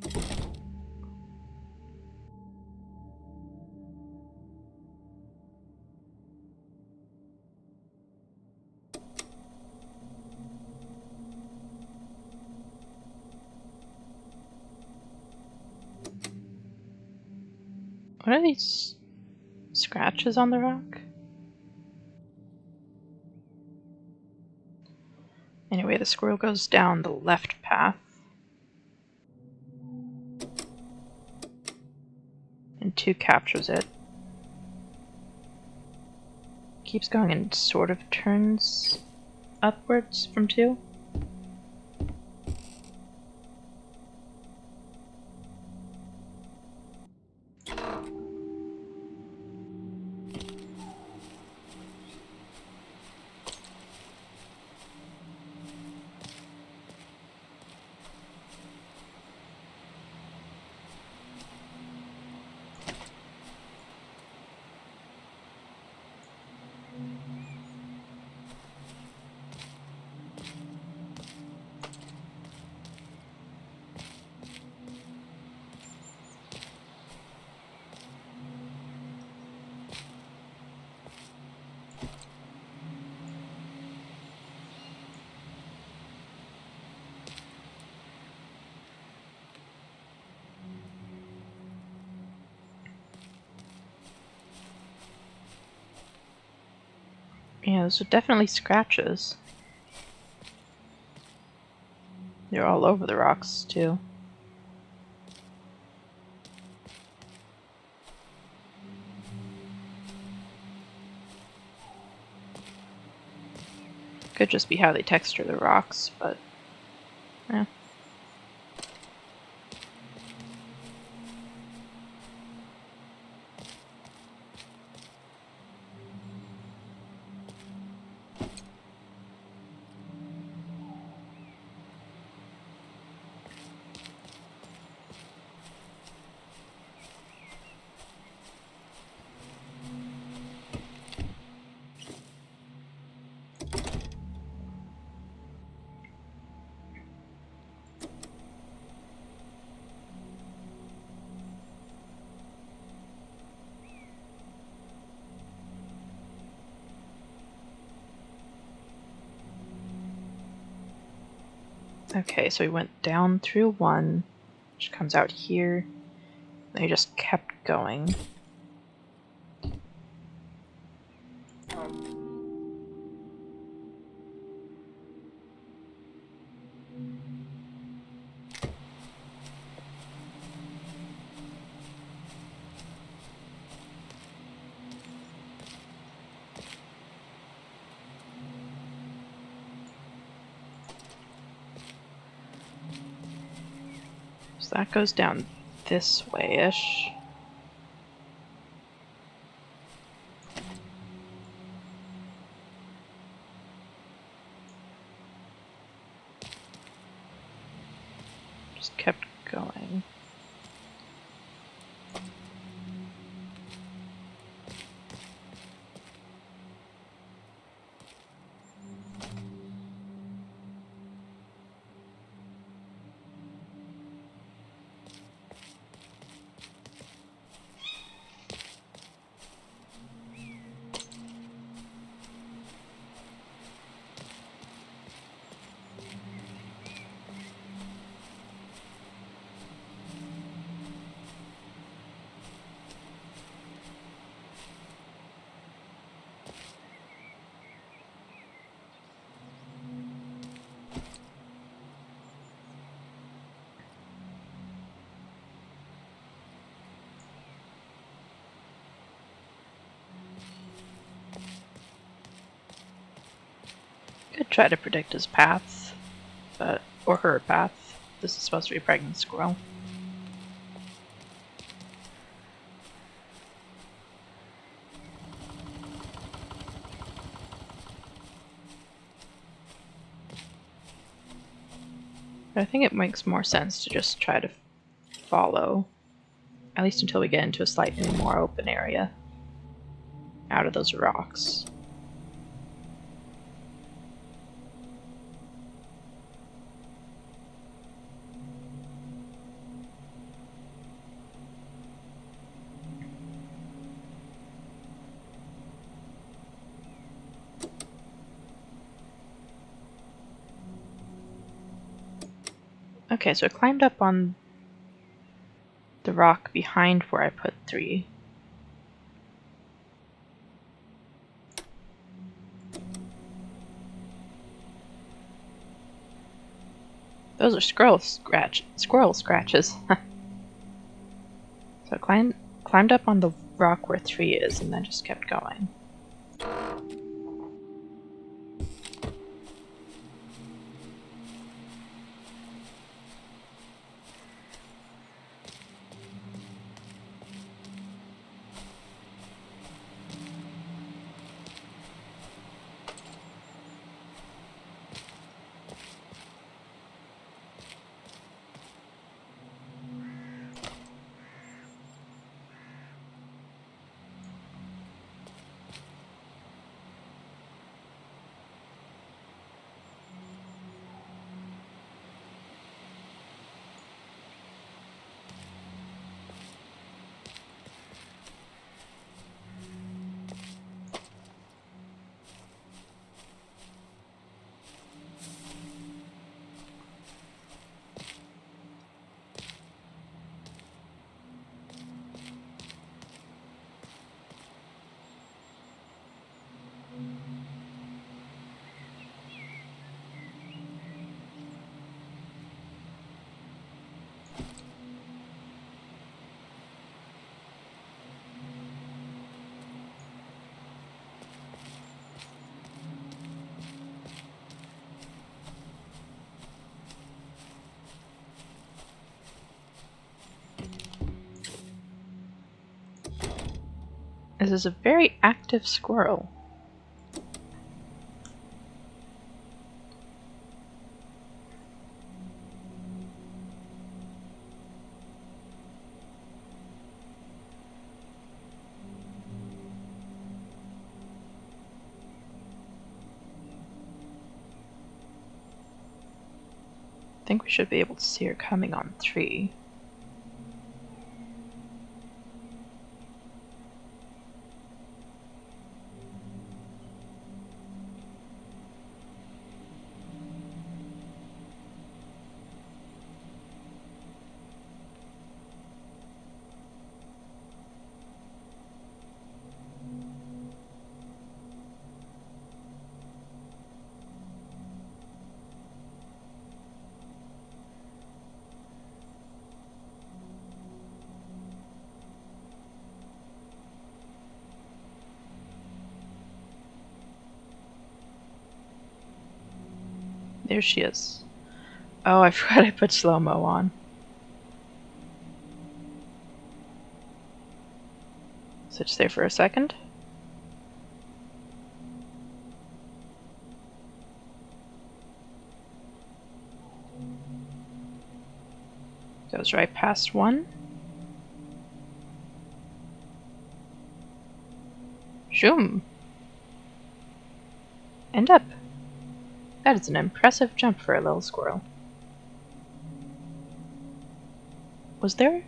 [SPEAKER 1] What are these scratches on the rock? Anyway, the squirrel goes down the left path. And 2 captures it. Keeps going and sort of turns upwards from 2. Yeah, those are definitely scratches. They're all over the rocks, too. Could just be how they texture the rocks, but yeah. Okay, so we went down through one, which comes out here. They just kept going. So that goes down this way-ish. Just kept going. Could try to predict his path, or her path. This is supposed to be a pregnant squirrel. But I think it makes more sense to just try to follow, at least until we get into a slightly more open area, out of those rocks. Okay, so I climbed up on the rock behind where I put 3. Those are squirrel scratches. So I climbed up on the rock where 3 is and then just kept going. This is a very active squirrel. I think we should be able to see her coming on 3. There she is. Oh, I forgot I put slow-mo on. Switch there for a second. Goes right past 1. Zoom! And up. That is an impressive jump for a little squirrel. Was there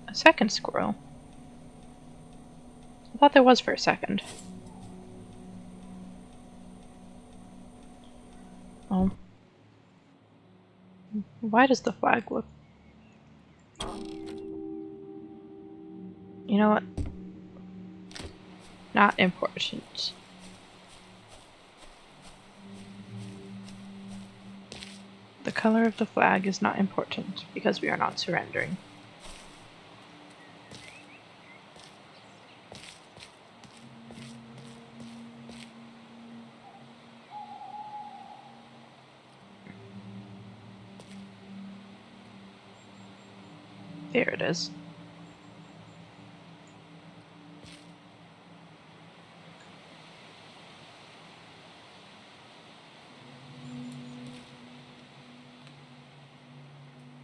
[SPEAKER 1] a second squirrel? I thought there was for a second. Oh. Why does the flag look... You know what? Not important. The color of the flag is not important because we are not surrendering. There it is.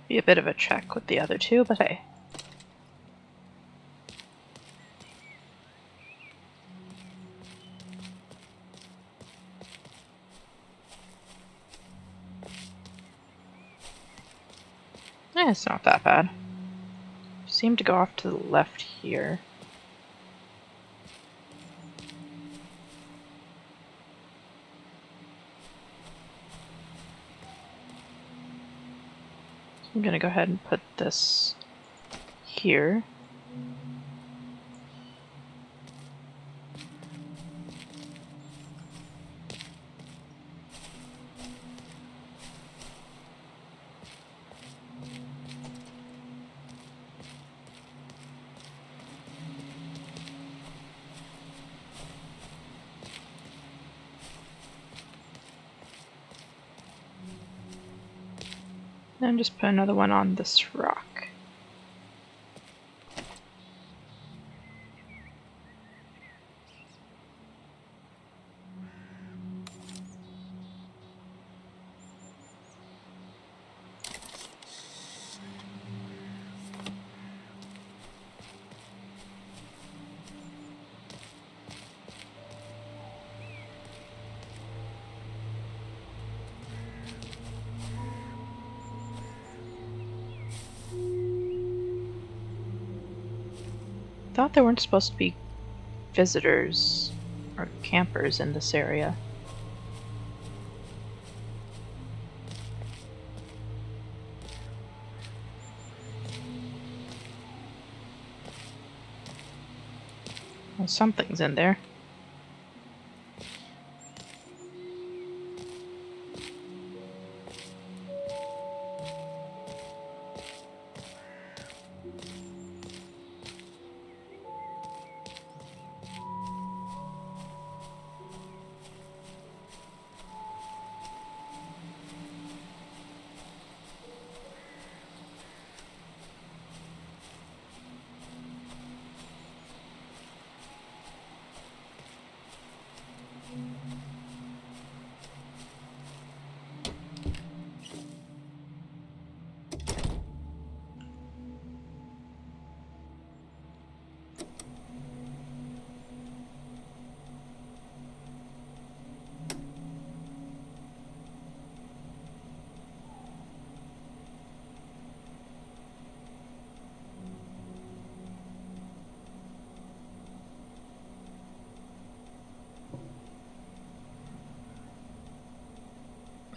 [SPEAKER 1] Be a bit of a check with the other two, but hey. It's not that bad. Seem to go off to the left here. I'm gonna go ahead and put this here. And just put another one on this rock. Thought there weren't supposed to be visitors or campers in this area. Well, something's in there.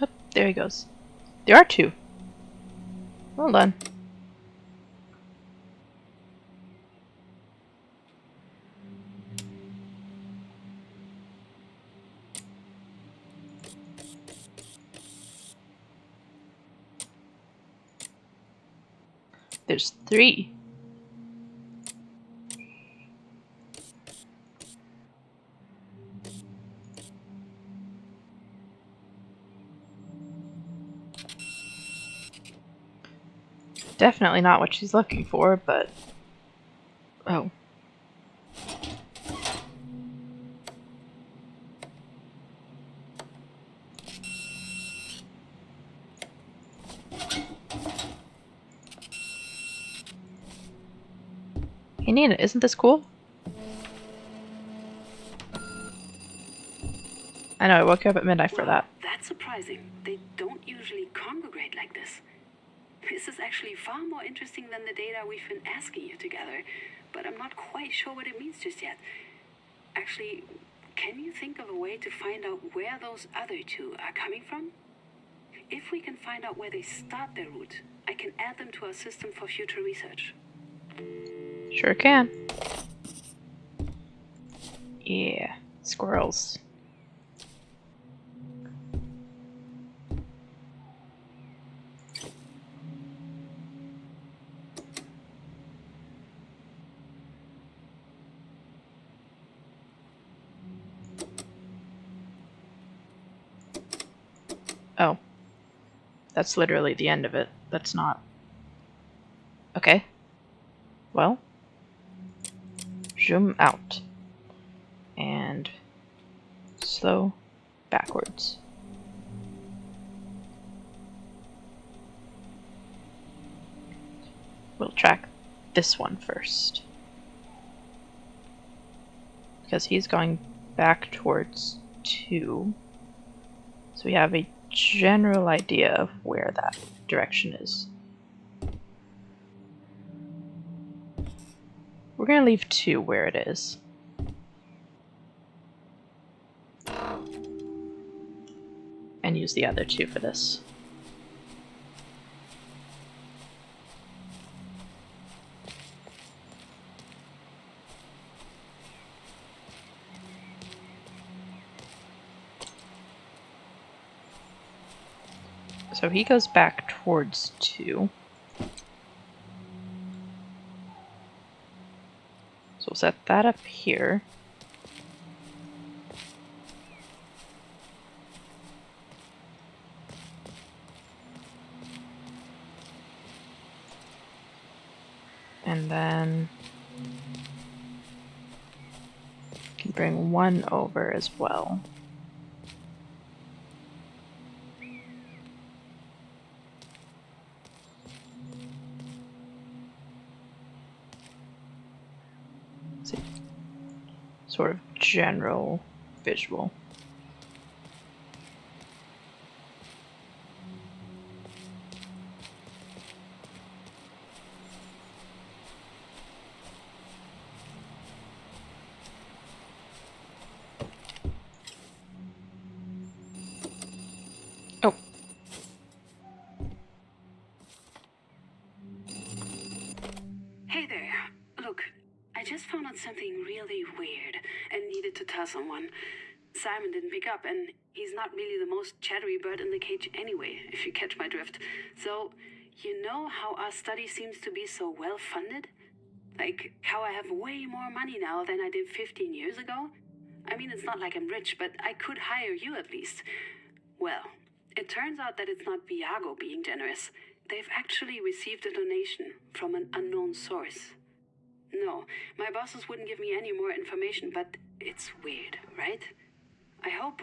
[SPEAKER 1] Oh, there he goes. There are two. Well done. There's three. Definitely not what she's looking for, but... Oh. Hey Nina, isn't this cool? I know, I woke you up at midnight for that.
[SPEAKER 2] That's surprising. They don't usually congregate like this. This is actually far more interesting than the data we've been asking you to gather, but I'm not quite sure what it means just yet. Actually, can you think of a way to find out where those other two are coming from? If we can find out where they start their route, I can add them to our system for future research.
[SPEAKER 1] Sure can. Yeah, squirrels. Oh. That's literally the end of it. That's not... Okay. Well. Zoom out. And... slow backwards. We'll track this one first. Because he's going back towards 2. So we have a general idea of where that direction is. We're going to leave 2 where it is. And use the other 2 for this. So he goes back towards 2. So we'll set that up here. And then can bring 1 over as well. Sort of general visual. Oh.
[SPEAKER 2] Hey there. Look, I just found out something really weird and needed to tell someone. Simon didn't pick up, and he's not really the most chattery bird in the cage anyway, if you catch my drift. So, you know how our study seems to be so well funded? Like, how I have way more money now than I did 15 years ago? I mean, it's not like I'm rich, but I could hire you at least. Well, it turns out that it's not Viago being generous. They've actually received a donation from an unknown source. No, my bosses wouldn't give me any more information, but it's weird, right? I hope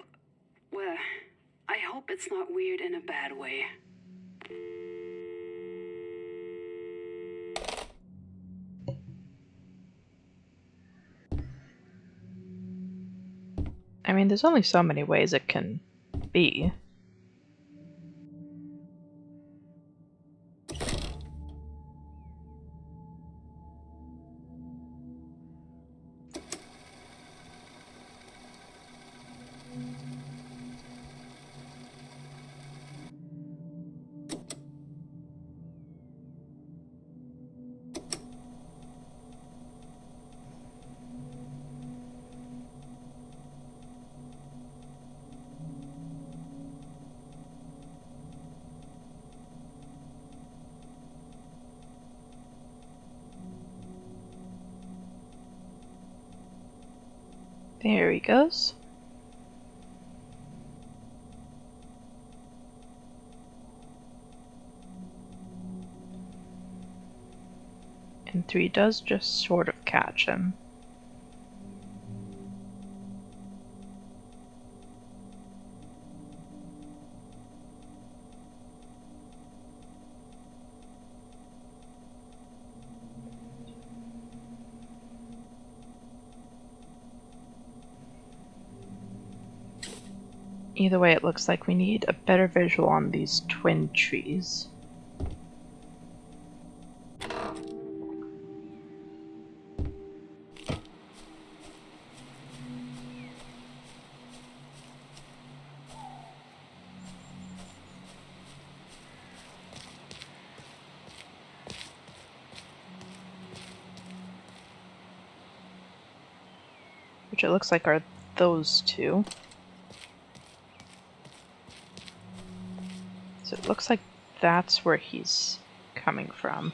[SPEAKER 2] it's not weird in a bad way.
[SPEAKER 1] I mean, there's only so many ways it can be. There he goes. And 3 does just sort of catch him. Either way, it looks like we need a better visual on these twin trees. Which it looks like are those two. So it looks like that's where he's coming from.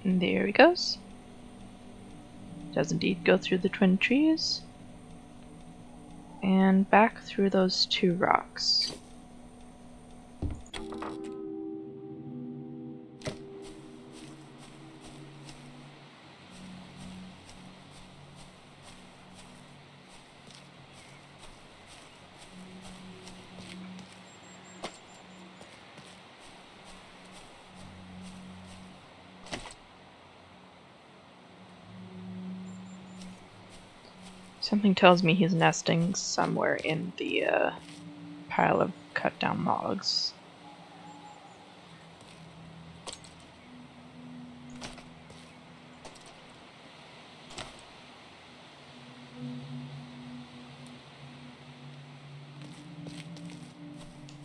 [SPEAKER 1] And there he goes. Does indeed go through the twin trees. And back through those 2 rocks. Something tells me he's nesting somewhere in the pile of cut down logs.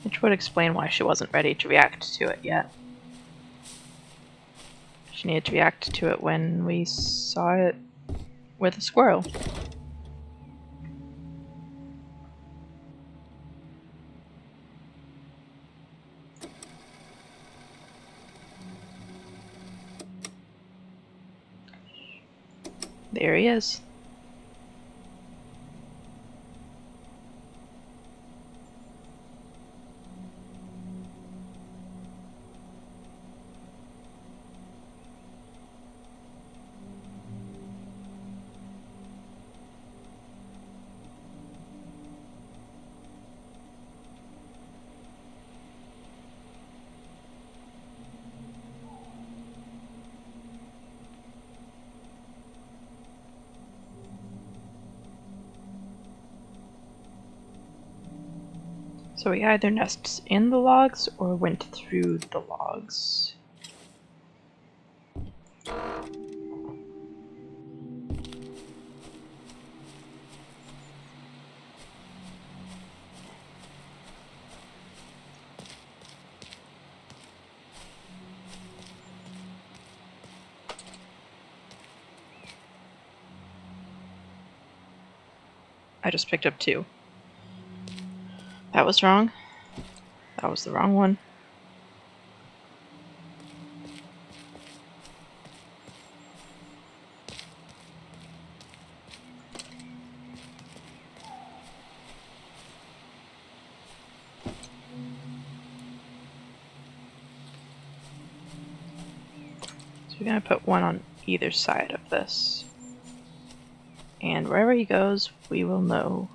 [SPEAKER 1] Which would explain why she wasn't ready to react to it yet. She needed to react to it when we saw it with a squirrel. There he is. So he either nests in the logs or went through the logs. I just picked up 2. That was wrong. That was the wrong one. we're going to put one on either side of this. And wherever he goes, we will know.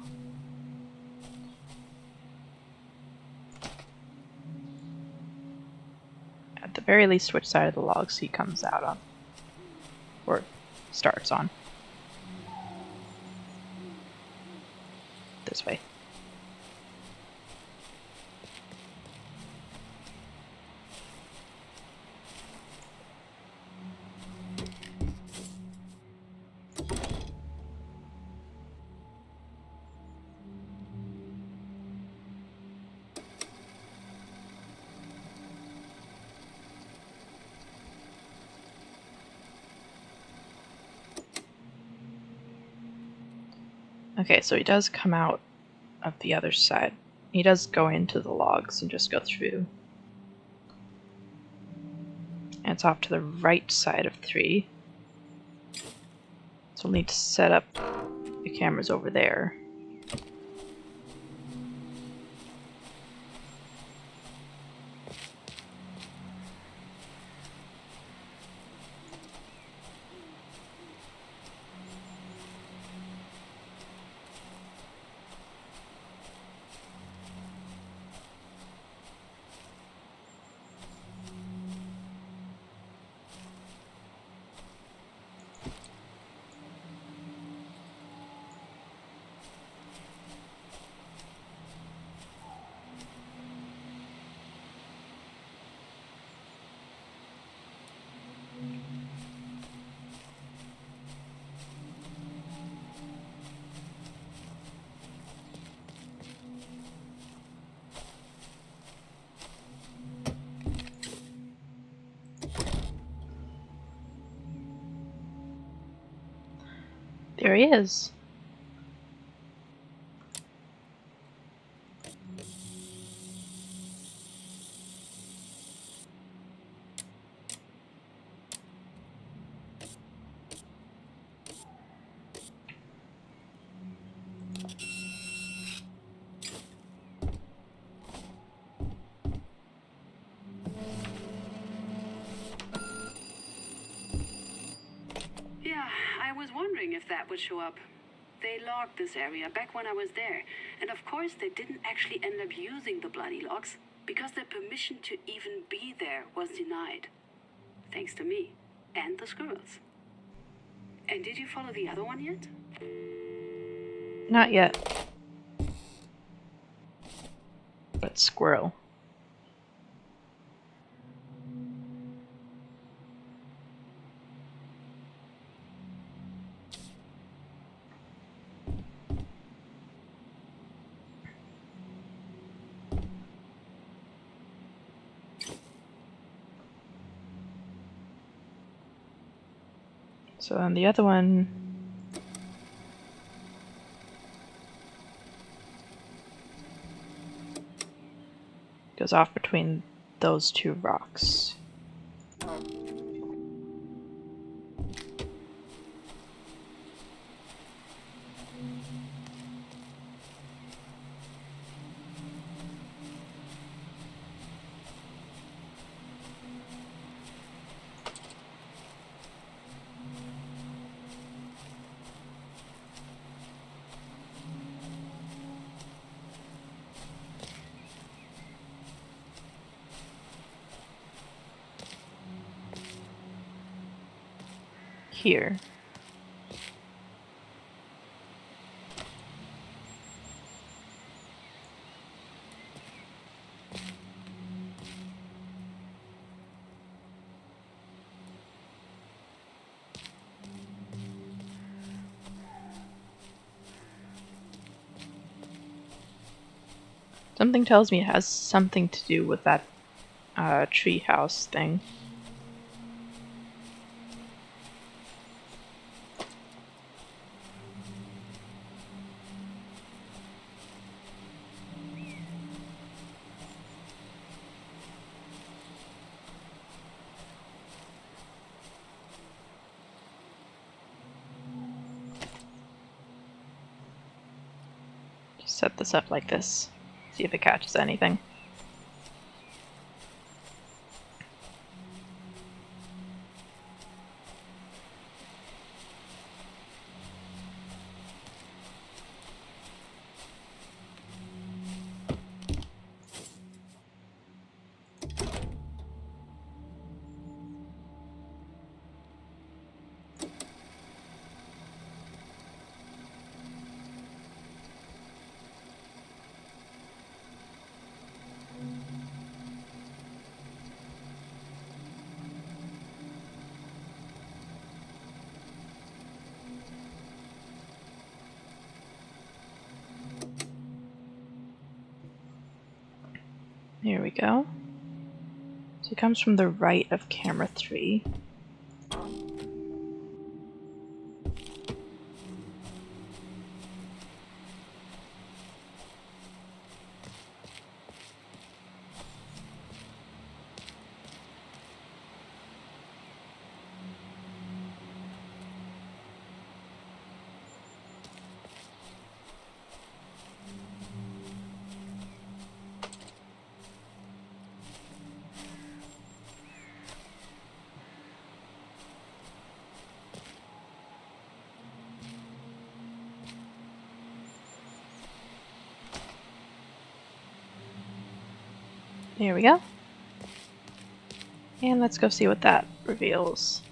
[SPEAKER 1] At the very least, which side of the logs he comes out on. Or starts on. This way. Okay, so he does come out of the other side. He does go into the logs and just go through. And it's off to the right side of 3. So we'll need to set up the cameras over there. There he is.
[SPEAKER 2] Yeah, I was wondering if that would show up. They logged this area back when I was there, and of course they didn't actually end up using the bloody logs because their permission to even be there was denied. Thanks to me and the squirrels. And did you follow the other one yet?
[SPEAKER 1] Not yet. But squirrel. So then the other one goes off between those 2 rocks. Here. Something tells me it has something to do with that treehouse thing. Just set this up like this. See if it catches anything. Here we go. So it comes from the right of camera 3. There we go. And let's go see what that reveals.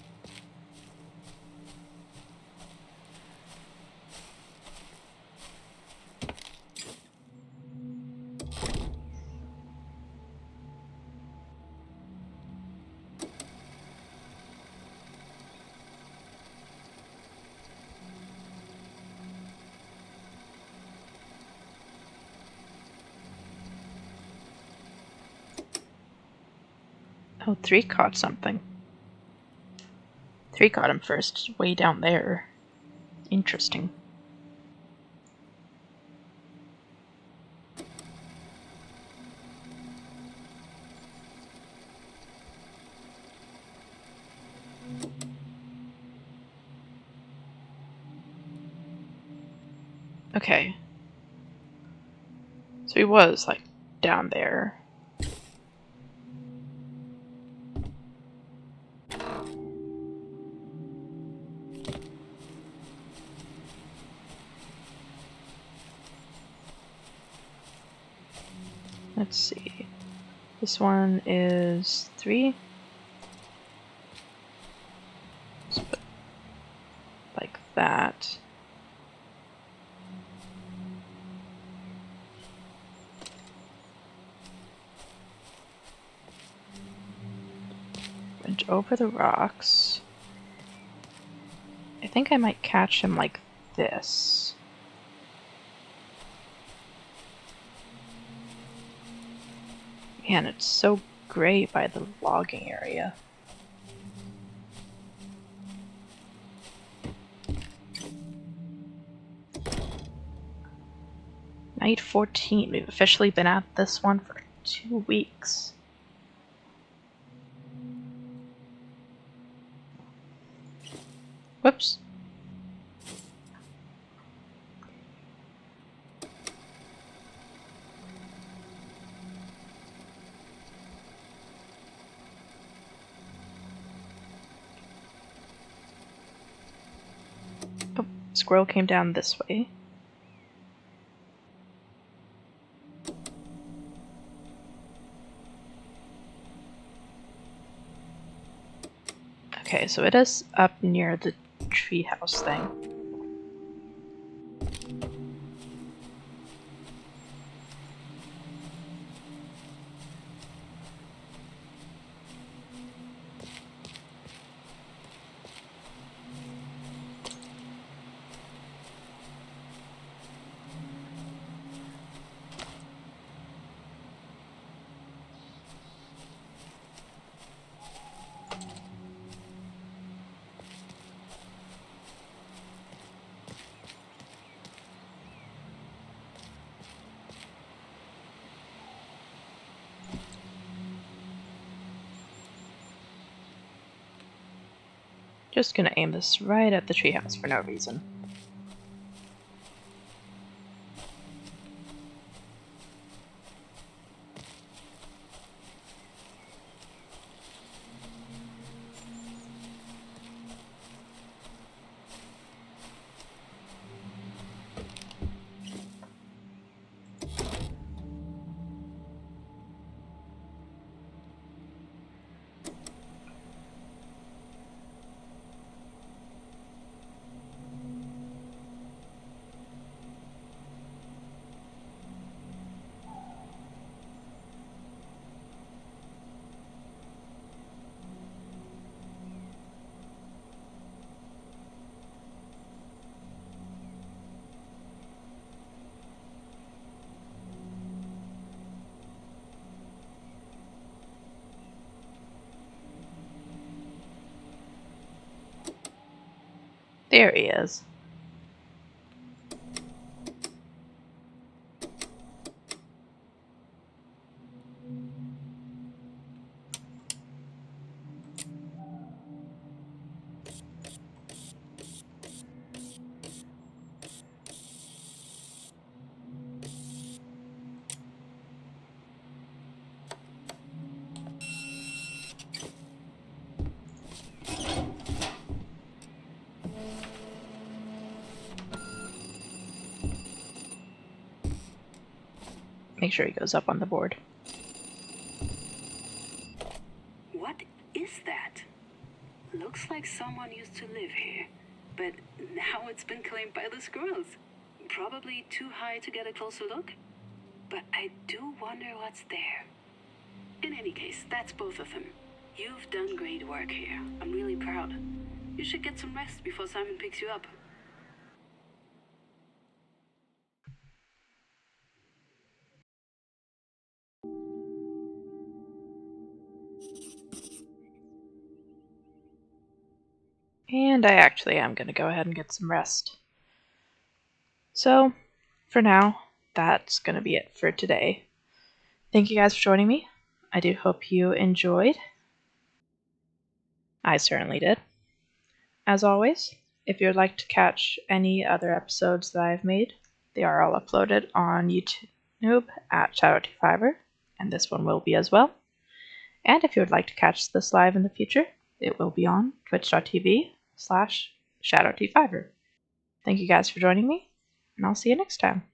[SPEAKER 1] Oh, 3 caught something. 3 caught him first, way down there. Interesting. Okay. So he was, like, down there. Let's see. This one is 3. Let's put like that. Went over the rocks. I think I might catch him like this. Man, it's so gray by the logging area. Night 14. We've officially been at this one for 2 weeks. Whoops. Oh, squirrel came down this way. Okay, so it is up near the treehouse thing. Just gonna aim this right at the treehouse for no reason. There he is. Make sure he goes up on the board.
[SPEAKER 2] What is that? Looks like someone used to live here, but now it's been claimed by the squirrels. Probably too high to get a closer look, but I do wonder what's there. In any case, that's both of them. You've done great work here. I'm really proud. You should get some rest before Simon picks you up.
[SPEAKER 1] And I actually am going to go ahead and get some rest. So, for now, that's going to be it for today. Thank you guys for joining me. I do hope you enjoyed. I certainly did. As always, if you would like to catch any other episodes that I've made, they are all uploaded on YouTube at Shadow25er, and this one will be as well. And if you would like to catch this live in the future, it will be on twitch.tv/Shadow25er. Thank you guys for joining me, and I'll see you next time.